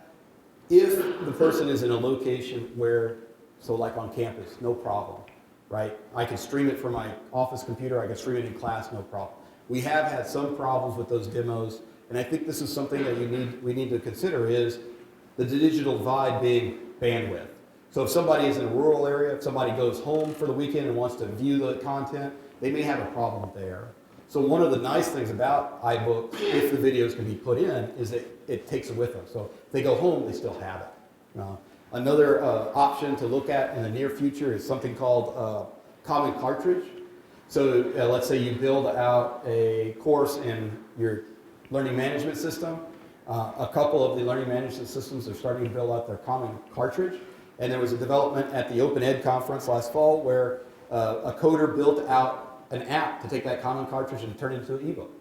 If the person is in a location where, so like on campus, no problem, right? I can stream it from my office computer, I can stream it in class, no problem. We have had some problems with those demos, and I think this is something that we need to consider is the digital divide being bandwidth. So if somebody is in a rural area, if somebody goes home for the weekend and wants to view the content, they may have a problem there. So one of the nice things about iBook, if the videos can be put in, is that it takes it with them. So if they go home, they still have it. Another option to look at in the near future is something called common cartridge. So let's say you build out a course in your learning management system. A couple of the learning management systems are starting to build out their common cartridge. And there was a development at the Open Ed conference last fall where a coder built out an app to take that common cartridge and turn it into an ebook.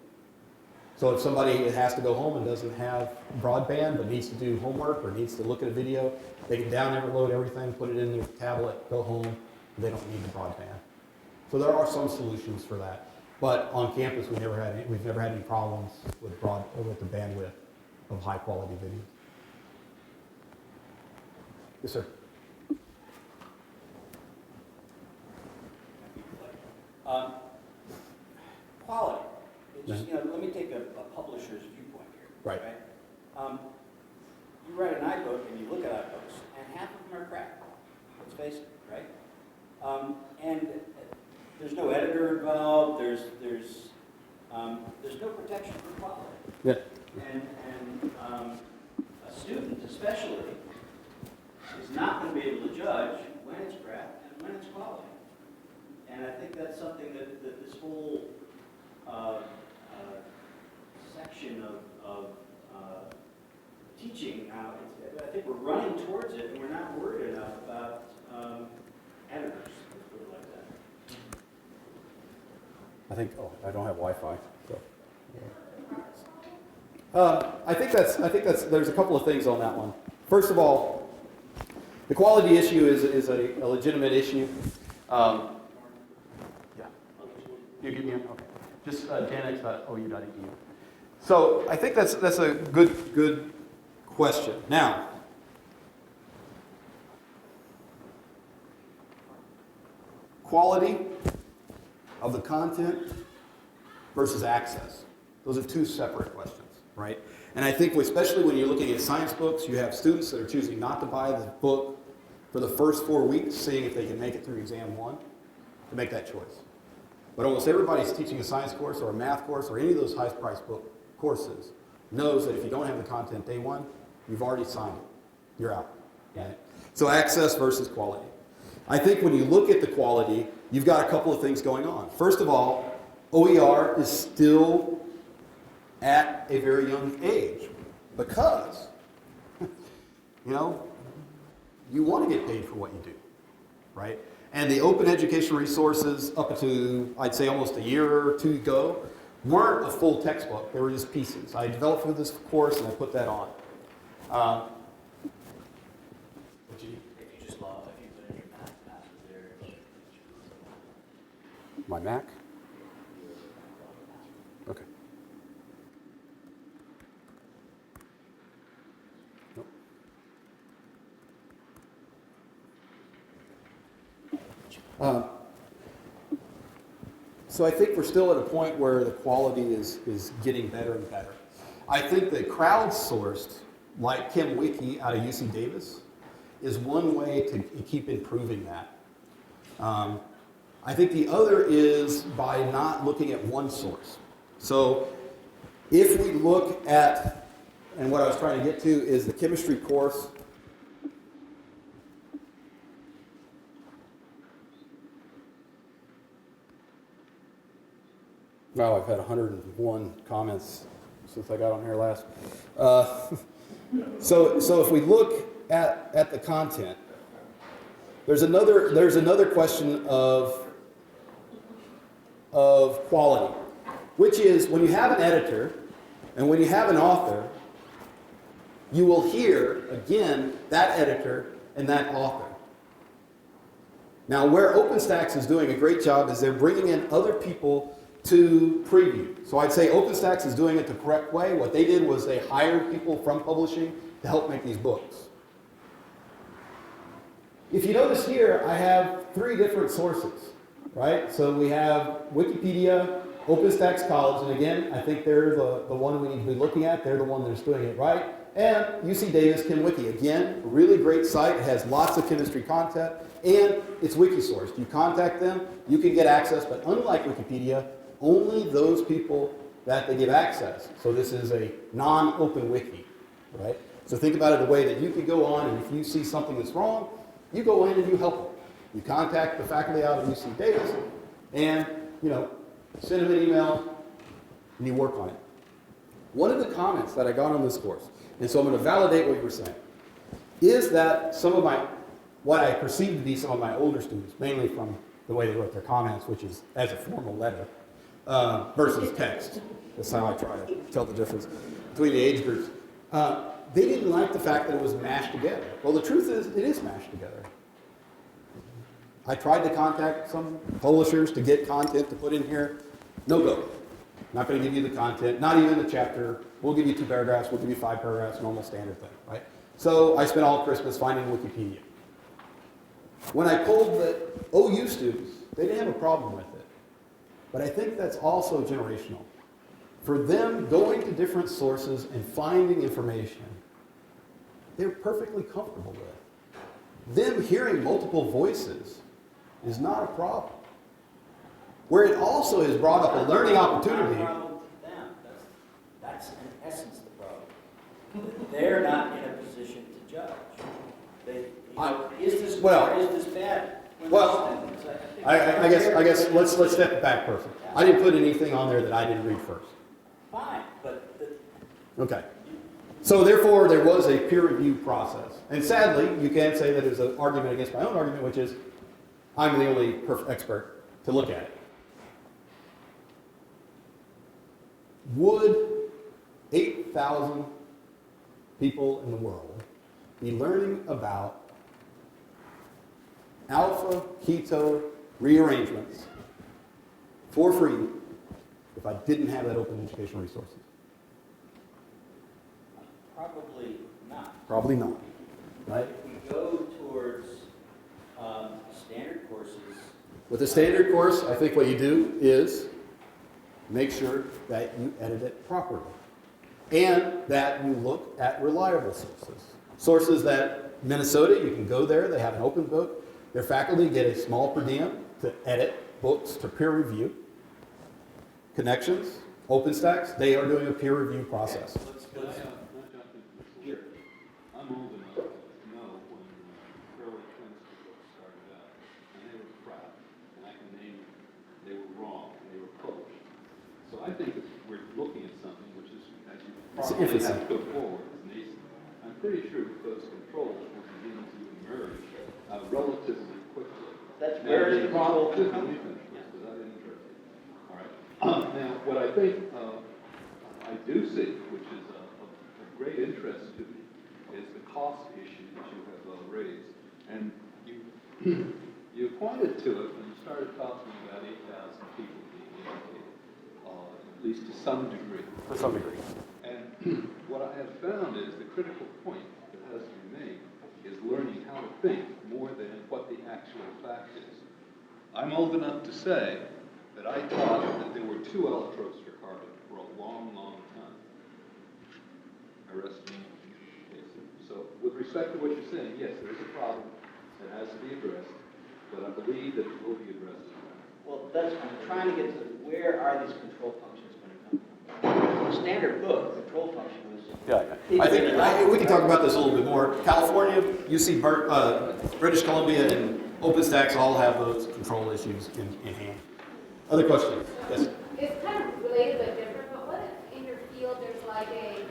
So if somebody has to go home and doesn't have broadband but needs to do homework or needs to look at a video, they can download everything, put it in their tablet, go home, and they don't need the broadband. So there are some solutions for that. But on campus, we've never had any problems with the bandwidth of high quality video. Yes, sir. Quality. It's, let me take a publisher's viewpoint here. Right. You write an iBook and you look at iBooks, and half of them are crap. Let's face it, right? And there's no editor involved. There's no protection for quality. Yeah. And a student, especially, is not going to be able to judge when it's crap and when it's quality. And I think that's something that this whole section of teaching now, I think we're running towards it, and we're not worried enough about editors, let's put it like that. I don't have Wi-Fi. So. I think that's. There's a couple of things on that one. First of all, the quality issue is a legitimate issue. Yeah. You give me an, okay. Just janx.ou.edu. So I think that's a good question. Now, quality of the content versus access. Those are two separate questions, right? And I think especially when you're looking at science books, you have students that are choosing not to buy the book for the first 4 weeks, seeing if they can make it through exam 1, to make that choice. But almost everybody's teaching a science course or a math course or any of those high-priced book courses knows that if you don't have the content day 1, you've already signed it. You're out. Right? So access versus quality. I think when you look at the quality, you've got a couple of things going on. First of all, OER is still at a very young age because, you want to get paid for what you do, right? And the open education resources up to, I'd say almost a year or two ago, weren't a full textbook. They were just pieces. I developed for this course and I put that on. If you just log, if you put in your math password there. My Mac? Okay. So I think we're still at a point where the quality is getting better and better. I think that crowdsourced, like ChemWiki out of UC Davis, is one way to keep improving that. I think the other is by not looking at one source. So if we look at, and what I was trying to get to is the chemistry course. Wow, I've had 101 comments since I got on here last. So if we look at the content, there's another question of quality, which is when you have an editor and when you have an author, you will hear, again, that editor and that author. Now, where OpenStax is doing a great job is they're bringing in other people to preview. So I'd say OpenStax is doing it the correct way. What they did was they hired people from publishing to help make these books. If you notice here, I have 3 different sources, right? So we have Wikipedia, OpenStax College, and again, I think they're the one we need to be looking at. They're the one that's doing it right. And UC Davis ChemWiki, again, a really great site. It has lots of chemistry content, and it's wiki-sourced. You contact them, you can get access, but unlike Wikipedia, only those people that they give access. So this is a non-open wiki, right? So think about it the way that you could go on, and if you see something that's wrong, you go in and you help them. You contact the faculty out of UC Davis, and send them an email, and you work on it. One of the comments that I got on this course, and so I'm going to validate what you were saying, is that what I perceive to be some of my older students, mainly from the way they wrote their comments, which is as a formal letter, versus text. That's how I try to tell the difference between the age groups. They didn't like the fact that it was mashed together. Well, the truth is, it is mashed together. I tried to contact some publishers to get content to put in here. No go. Not going to give you the content, not even the chapter. We'll give you 2 paragraphs, we'll give you 5 paragraphs, normal standard thing, right? So I spent all Christmas finding Wikipedia. When I polled the OU students, they didn't have a problem with it. But I think that's also generational. For them, going to different sources and finding information, they're perfectly comfortable with. Them hearing multiple voices is not a problem. Where it also has brought up a learning opportunity. Not a problem to them. That's in essence the problem. They're not in a position to judge. Is this good or is this bad? Well, I guess let's step back first. I didn't put anything on there that I didn't read first. Fine, but Okay. So therefore, there was a peer review process. And sadly, you can say that it was an argument against my own argument, which is I'm the only perfect expert to look at it. Would 8,000 people in the world be learning about alpha keto rearrangements for free if I didn't have that open educational resources? probably not. Probably not, right? If we go towards standard courses, With a standard course, I think what you do is make sure that you edit it properly and that you look at reliable sources. Sources that Minnesota, you can go there, they have an open book. Their faculty get a small per diem to edit books to peer review. Connections, OpenStax, they are doing a peer review process. Can I jump into this? Here. I'm old enough to know when early chemistry books started out, and they were crap, and I can name them. They were wrong, and they were published. So I think that we're looking at something which is, as you probably have to go forward, is nascent. I'm pretty sure that those controls will begin to emerge relatively quickly. That's Now, where the the problem control is, comes let me from. finish this, because I didn't interrupt you. All right. Now, what I think I do see, which is of great interest to me, is the cost issue that you have raised. And you pointed to it when you started talking about 8,000 people being educated, at least to some degree. For some degree. And what I have found is the critical point that has to be made is learning how to think more than what the actual fact is. I'm old enough to say that I thought that there were 2 allotropes for carbon for a long, long time. I rest my case. So with respect to what you're saying, yes, there is a problem that has to be addressed, but I believe that it will be addressed. Well, I'm trying to get to where are these control functions going to come from? The standard book, control function was. Yeah, I think we can talk about this a little bit more. California, UC British Columbia, and OpenStax all have those control issues in hand. Other questions? Yes? It's kind of related but different, but what if in your field there's like a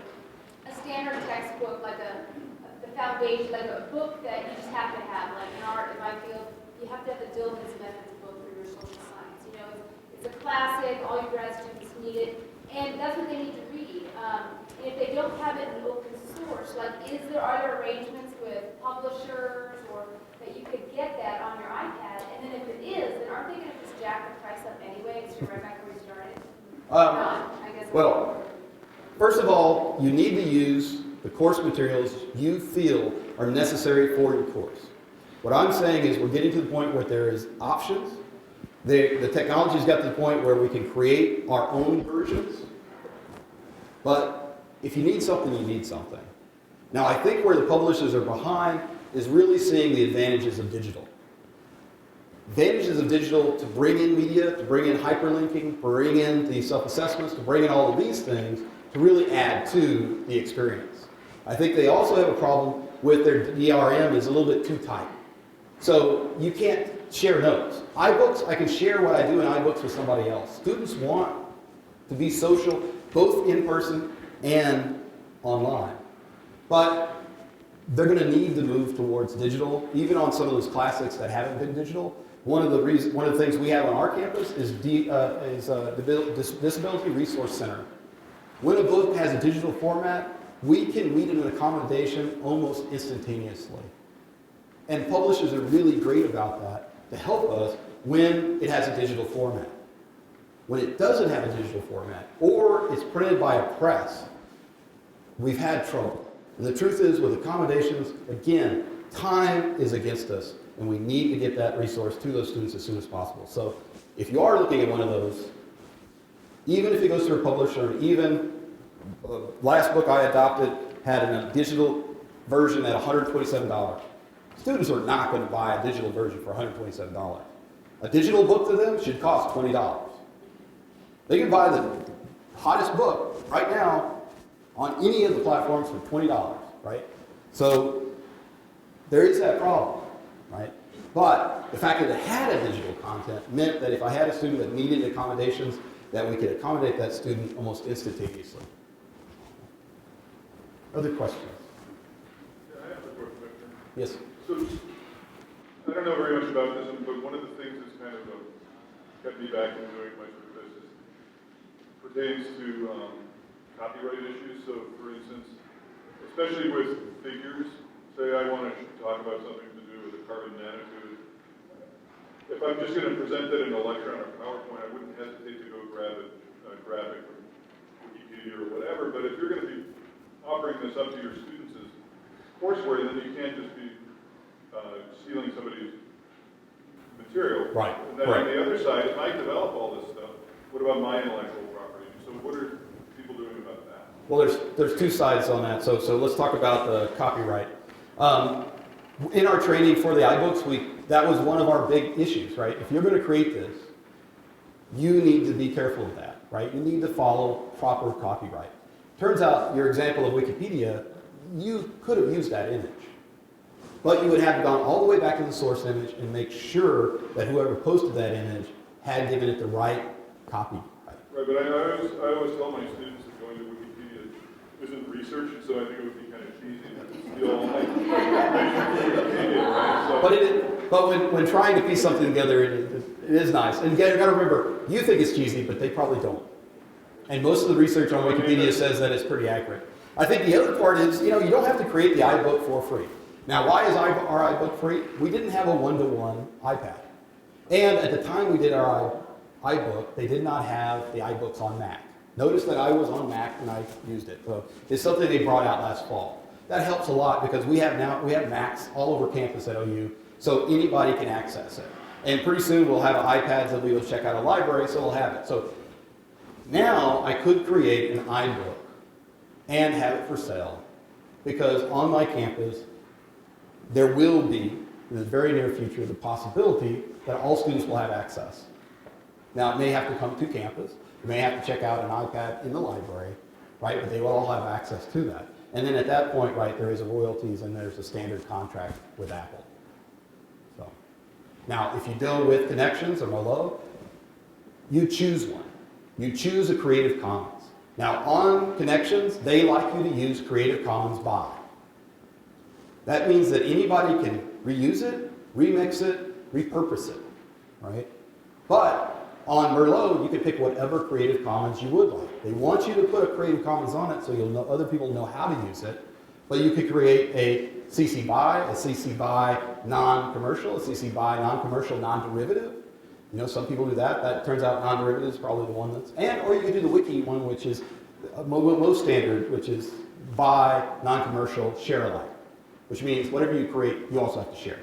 standard textbook, like the foundation, like a book that you just have to have, like in art, in my field, you have to have the Dillman's Methods book for your social science. You know, it's a classic, all your grad students need it, and that's what they need to read. And if they don't have it in open source, like are there arrangements with publishers or that you could get that on your iPad? And then if it is, then aren't they going to just jack the price up anyway, so you're right back where you started? I guess. Well, first of all, you need to use the course materials you feel are necessary for your course. What I'm saying is we're getting to the point where there is options. The technology's got to the point where we can create our own versions. But if you need something, you need something. Now, I think where the publishers are behind is really seeing the advantages of digital. Advantages of digital to bring in media, to bring in hyperlinking, bring in the self-assessments, to bring in all of these things to really add to the experience. I think they also have a problem with their DRM is a little bit too tight. So you can't share notes. iBooks, I can share what I do in iBooks with somebody else. Students want to be social, both in person and online. But they're going to need to move towards digital, even on some of those classics that haven't been digital. One of the things we have on our campus is Disability Resource Center. When a book has a digital format, we can read an accommodation almost instantaneously. And publishers are really great about that to help us when it has a digital format. When it doesn't have a digital format, or it's printed by a press, we've had trouble. And the truth is, with accommodations, again, time is against us, and we need to get that resource to those students as soon as possible. So if you are looking at one of those, even if it goes through a publisher, even the last book I adopted had a digital version at $127. Students are not going to buy a digital version for $127. A digital book to them should cost $20. They can buy the hottest book right now on any of the platforms for $20, right? So there is that problem, right? But the fact that it had a digital content meant that if I had a student that needed accommodations, that we could accommodate that student almost instantaneously. Other questions? Yeah, I have a quick question. Yes. So, I don't know very much about this, but one of the things that's kind of kept me back from doing much with this is pertains to copyright issues. So, for instance, especially with figures, say I want to talk about something to do with a carbon nanotube. If I'm just going to present that in a lecture on a PowerPoint, I wouldn't hesitate to go grab a graphic from Wikipedia or whatever. But if you're going to be offering this up to your students as courseware, then you can't just be stealing somebody's material. Right. And then on the other side, if I develop all this stuff, what about my intellectual property? So what are people doing about that? Well, there's two sides on that. So let's talk about the copyright. In our training for the iBooks, that was one of our big issues, right? If you're going to create this, you need to be careful of that, right? You need to follow proper copyright. Turns out, your example of Wikipedia, you could have used that image. But you would have gone all the way back to the source image and make sure that whoever posted that image had given it the right copyright. Right, but I always tell my students that going to Wikipedia isn't research, and so I think it would be kind of cheesy to steal all my information from Wikipedia, right? So, But when trying to piece something together, it is nice. And again, you got to remember, you think it's cheesy, but they probably don't. And most of the research on Wikipedia says that it's pretty accurate. I think the other part is, you don't have to create the iBook for free. Now, why is our iBook free? We didn't have a one-to-one iPad. And at the time we did our iBook, they did not have the iBooks on Mac. Notice that I was on Mac and I used it. So it's something they brought out last fall. That helps a lot because we have Macs all over campus at OU, so anybody can access it. And pretty soon we'll have iPads that we will check out a library, so we'll have it. So now I could create an iBook and have it for sale, because on my campus there will be, in the very near future, the possibility that all students will have access. Now, it may have to come to campus. You may have to check out an iPad in the library, right? But they will all have access to that. And then at that point, right, there is a royalties and there's a standard contract with Apple. So, now, if you go with Connections or Merlot, you choose one. You choose a Creative Commons. Now, on Connections, they like you to use Creative Commons by. That means that anybody can reuse it, remix it, repurpose it, right? But on Merlot, you can pick whatever Creative Commons you would like. They want you to put a Creative Commons on it so you'll know, other people know how to use it. But you could create a CC BY, a CC BY non-commercial, a CC BY non-commercial, non-derivative. You know, some people do that. That turns out non-derivative is probably the one that's, or you could do the wiki one, which is most standard, which is BY, non-commercial, share alike. Which means whatever you create, you also have to share.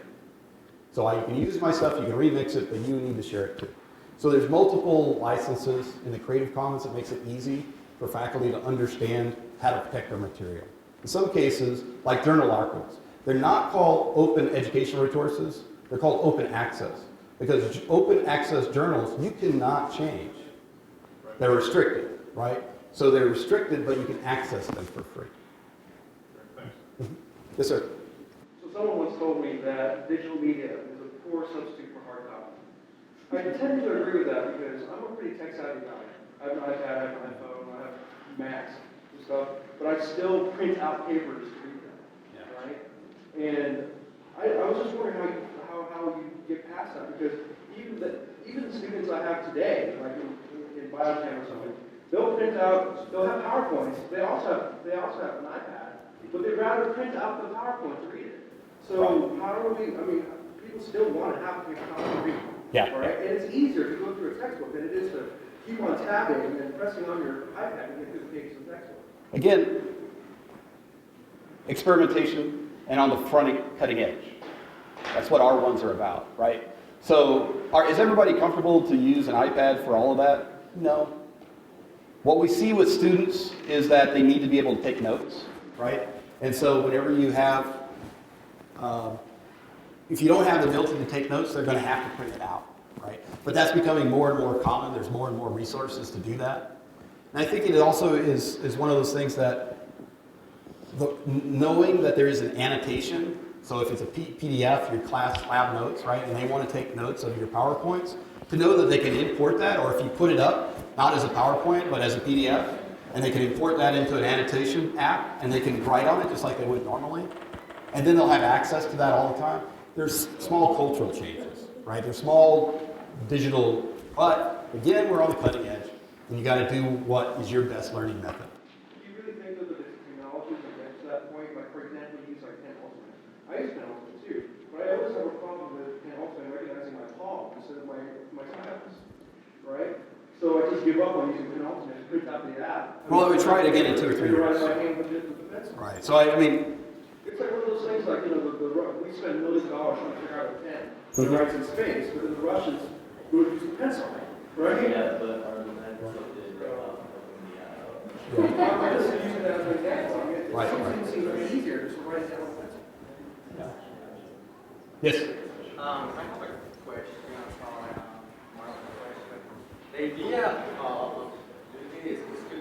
So you can use my stuff, you can remix it, but you need to share it too. So there's multiple licenses in the Creative Commons that makes it easy for faculty to understand how to protect their material. In some cases, like journal articles, they're not called open educational resources, they're called open access. Because open access journals, you cannot change. They're restricted, right? So they're restricted, but you can access them for free. Yes, sir. So someone once told me that digital media is a poor substitute for hard copy. I tend to agree with that because I'm a pretty tech-savvy guy. I have an iPad, I have an iPhone, I have Macs and stuff, but I still print out papers to read them, right? And I was just wondering how you get past that, because even the students I have today, like in biochem or something, they'll have PowerPoints. They also have an iPad. But they'd rather print out the PowerPoint to read it. So how do we, people still want to have a paper copy to read. Yeah. Right? And it's easier to go through a textbook than it is to keep on tabbing and pressing on your iPad to get through the pages of the textbook. Again, experimentation and on the front cutting edge. That's what our ones are about, right? So is everybody comfortable to use an iPad for all of that? No. What we see with students is that they need to be able to take notes, right? And so whenever you have, if you don't have the ability to take notes, they're going to have to print it out, right? But that's becoming more and more common. There's more and more resources to do that. And I think it also is one of those things that knowing that there is an annotation, so if it's a PDF, your class lab notes, right, and they want to take notes of your PowerPoints, to know that they can import that, or if you put it up, not as a PowerPoint, but as a PDF, and they can import that into an annotation app, and they can write on it just like they would normally, and then they'll have access to that all the time. There's small cultural changes, right? There's small digital, but again, we're on the cutting edge, and you got to do what is your best learning method. Do you really think that the technology will get to that point? Like, for example, you use like Pen Ultimate. I use Pen Ultimate too, but I always have a problem with Pen Ultimate recognizing my palm instead of my stylus, right? So I just give up on using Pen Ultimate and print out the app. Well, we try it again in 2 or 3 years. My hand with the pencil. Right. So I mean, it's like one of those things, like, we spend millions of dollars trying to figure out a pen that writes in space, but then the Russians would use the pencil, right? Yeah, but our methods I'm just using that as an example. Right. It seems easier just to write it down with a pencil. yes. I have a question on one of the questions. The idea of this is to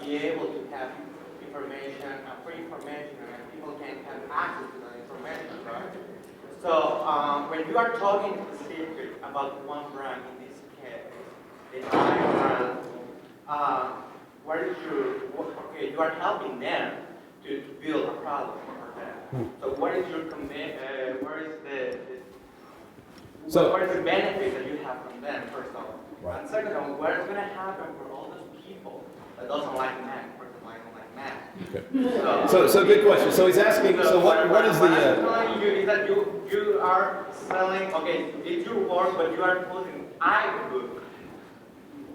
be able to have information, free information, and people can have access to that information, right? So when you are talking specifically about one brand, in this case, the I brand, you are helping them to build a product for them. So what is your what is the benefit that you have from them, first of all? Right. And second of all, what is going to happen for all those people that doesn't like Mac, for example, I don't like Mac? Okay. So good question. So he's asking, so what is What I'm telling you is that you are selling, okay, it's your work, but you are putting Ibook,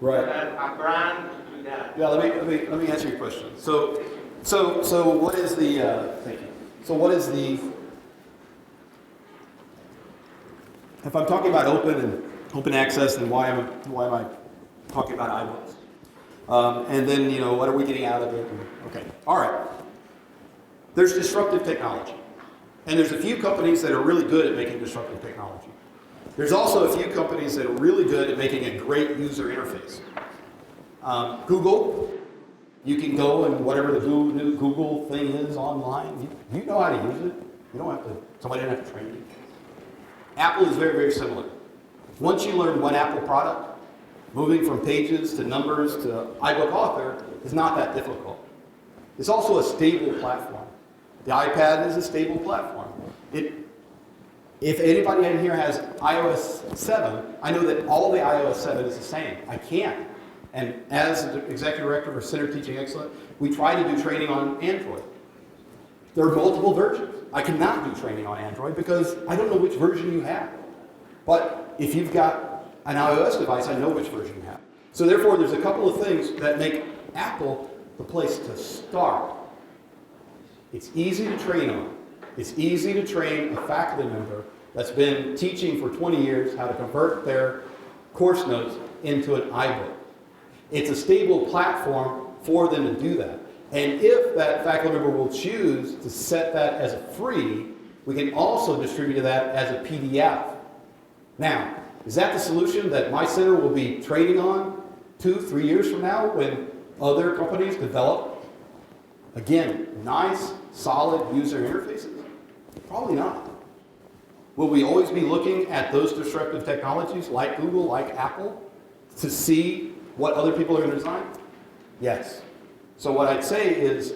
right? A brand to do that. Yeah. Let me answer your question. So what is the? Thank you. So what is the? if I'm talking about open and open access, then why am I talking about iBooks? And then, you know, what are we getting out of it? Okay, all right. There's disruptive technology. And there's a few companies that are really good at making disruptive technology. There's also a few companies that are really good at making a great user interface. Google, you can go and whatever the new Google thing is online, you know how to use it. You don't have to, somebody doesn't have to train you. Apple is very, very similar. Once you learn one Apple product, moving from Pages to Numbers to iBook Author is not that difficult. It's also a stable platform. The iPad is a stable platform. If anybody in here has iOS 7, I know that all the iOS 7 is the same. I can't. And as the Executive Director for Center Teaching Excellence, we try to do training on Android. There are multiple versions. I cannot do training on Android because I don't know which version you have. But if you've got an iOS device, I know which version you have. So therefore, there's a couple of things that make Apple the place to start. It's easy to train on. It's easy to train a faculty member that's been teaching for 20 years how to convert their course notes into an iBook. It's a stable platform for them to do that. And if that faculty member will choose to set that as a free, we can also distribute that as a PDF. Now, is that the solution that my center will be trading on 2-3 years from now when other companies develop, again, nice, solid user interfaces? Probably not. Will we always be looking at those disruptive technologies like Google, like Apple, to see what other people are going to design? Yes. So what I'd say is,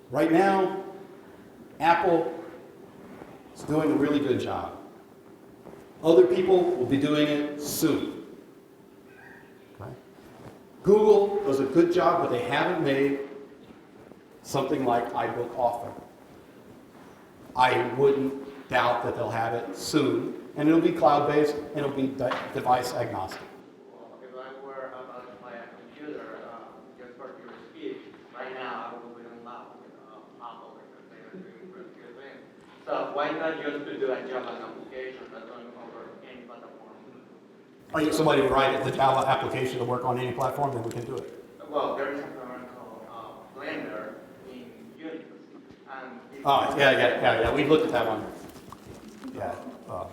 right now, Apple is doing a really good job. Other people will be doing it soon. Okay? Google does a good job, but they haven't made something like iBook Author. I wouldn't doubt that they'll have it soon, and it'll be cloud-based, and it'll be device agnostic. Well, if I were about to buy a computer, just for your speech, right now I would be in love with Apple because they are doing pretty good things. So why not just to do a Java application that's going over any platform? I think somebody would write the Java application to work on any platform, then we can do it. Well, there is a program called Blender in Unix. And Oh, yeah. We looked at that one. Yeah.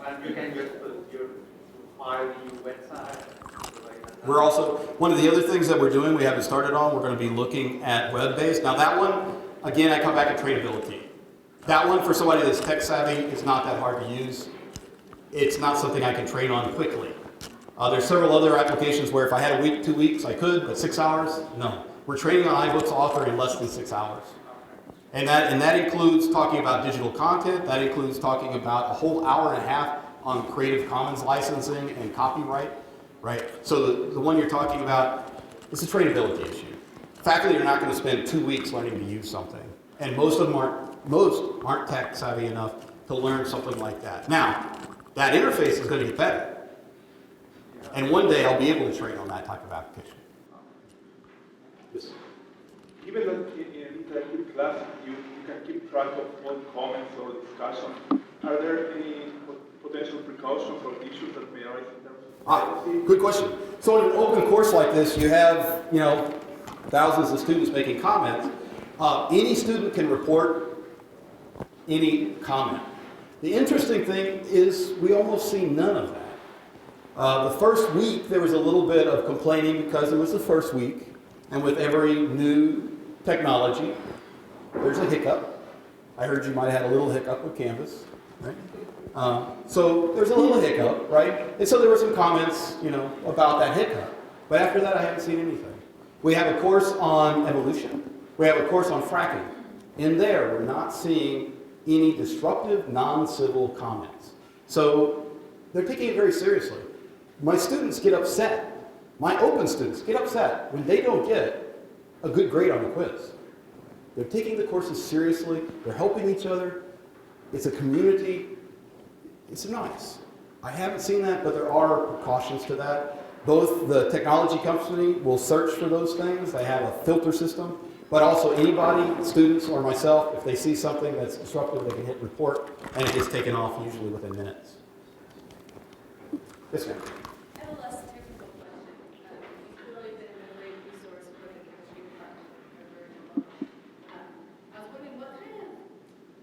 and you can just put your file in your website. Like that. We're also, one of the other things that we're doing, we haven't started on, we're going to be looking at web-based. Now that one, again, I come back to trainability. That one, for somebody that's tech savvy, is not that hard to use. It's not something I can train on quickly. There's several other applications where if I had a week, 2 weeks, I could, but 6 hours? No. We're training on iBooks Author in less than 6 hours. And that includes talking about digital content. That includes talking about a whole hour and a half on Creative Commons licensing and copyright, right? So the one you're talking about is a trainability issue. Faculty are not going to spend 2 weeks learning to use something, and most aren't tech savvy enough to learn something like that. Now, that interface is going to get better, and one day I'll be able to train on that type of application. Yes. Given that in interactive class you can keep track of all comments or discussions, are there any potential precautions or issues that may arise in terms of privacy? Good question. So in an open course like this, you have, thousands of students making comments. Any student can report any comment. The interesting thing is we almost see none of that. The first week there was a little bit of complaining because it was the first week, and with every new technology, there's a hiccup. I heard you might have had a little hiccup with Canvas, right? So there's a little hiccup, right? And so there were some comments, about that hiccup. But after that, I haven't seen anything. We have a course on evolution. We have a course on fracking. In there, we're not seeing any disruptive, non-civil comments. So they're taking it very seriously. My students get upset. My open students get upset when they don't get a good grade on the quiz. They're taking the courses seriously. They're helping each other. It's a community. It's nice. I haven't seen that, but there are precautions to that. Both the technology company will search for those things. They have a filter system. But also anybody, students or myself, if they see something that's disruptive, they can hit report, and it gets taken off usually within minutes. Yes, ma'am. I have a less technical question. You've clearly been a great resource for the chemistry department. You're very involved. I was wondering, what kind of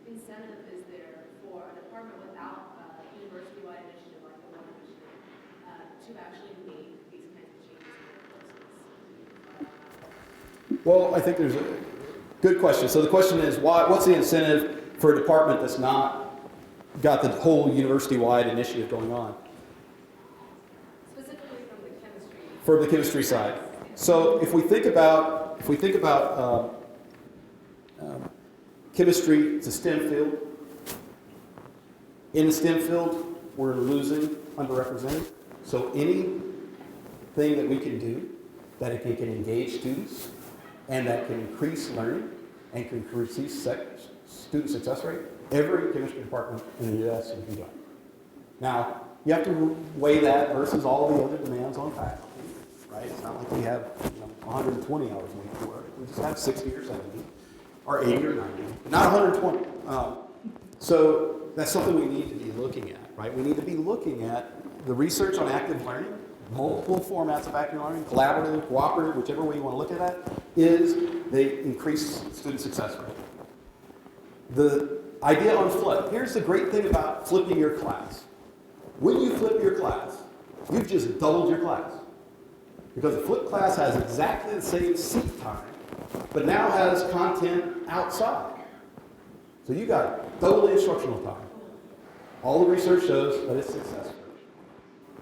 incentive is there for a department without a university-wide initiative like the one initiative to actually make these kinds of changes in their courses? Well, I think there's a good question. So the question is, what's the incentive for a department that's not got the whole university-wide initiative going on? Specifically from the chemistry. For the chemistry side. So if we think about chemistry, it's a STEM field. In the STEM field, we're losing underrepresented. So anything that we can do that it can engage students and that can increase learning and can increase student success rate, every chemistry department in the U.S. can do that. Now, you have to weigh that versus all the other demands on faculty, right? It's not like we have 120 hours a week to work. We just have 60 or 70, or 80 or 90, not 120. So that's something we need to be looking at, right? We need to be looking at the research on active learning, multiple formats of active learning, collaborative, cooperative, whichever way you want to look at that, is they increase student success rate. The idea on flip, here's the great thing about flipping your class. When you flip your class, you've just doubled your class. Because a flipped class has exactly the same seat time, but now has content outside. So you got double the instructional time. All the research shows that it's successful.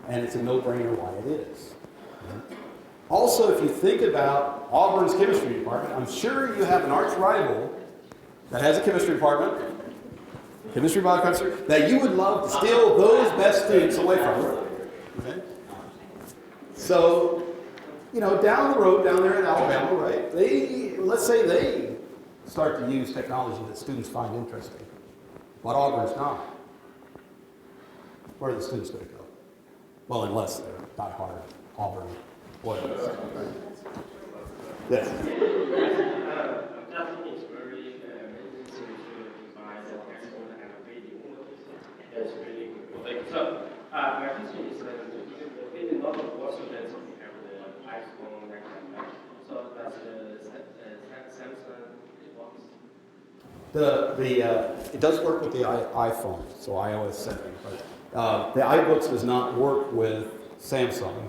And it's a no-brainer why it is. Also, if you think about Auburn's chemistry department, I'm sure you have an arch rival that has a chemistry department, chemistry, biochemistry, that you would love to steal those best students away from. Okay? So, down the road, down there in Alabama, right, let's say they start to use technology that students find interesting, but Auburn's not. Where are the students going to go? Well, unless they're not hard Auburn boilers. Right? Yes. Definitely it's very amazing to design the textbook and a video. That's really good. Like, so, my question is in a lot of courses that we have the iPhone, that kind of thing. So that's the Samsung, It does work with the iPhone, so iOS 7. But the iBooks does not work with Samsung,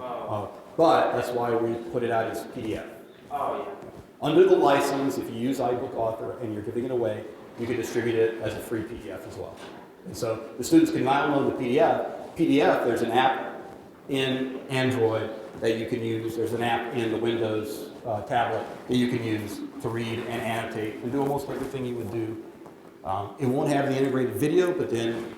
but that's why we put it out as PDF. Oh, yeah. Under the license, if you use iBook Author and you're giving it away, you can distribute it as a free PDF as well. And so the students can download the PDF, there's an app in Android that you can use. There's an app in the Windows tablet that you can use to read and annotate and do almost everything you would do. It won't have the integrated video, but then,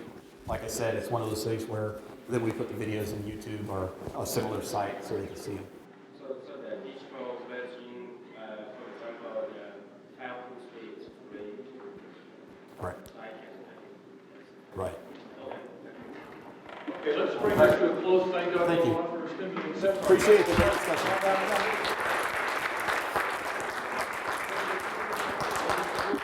like I said, it's one of those things where then we put the videos in YouTube or a similar site so you can see them. So the digital version, for example, the typing speed is really Right. Right. Okay, let's bring this to a close. Thank you. Thank you. For a stimulating seminar. Appreciate the discussion.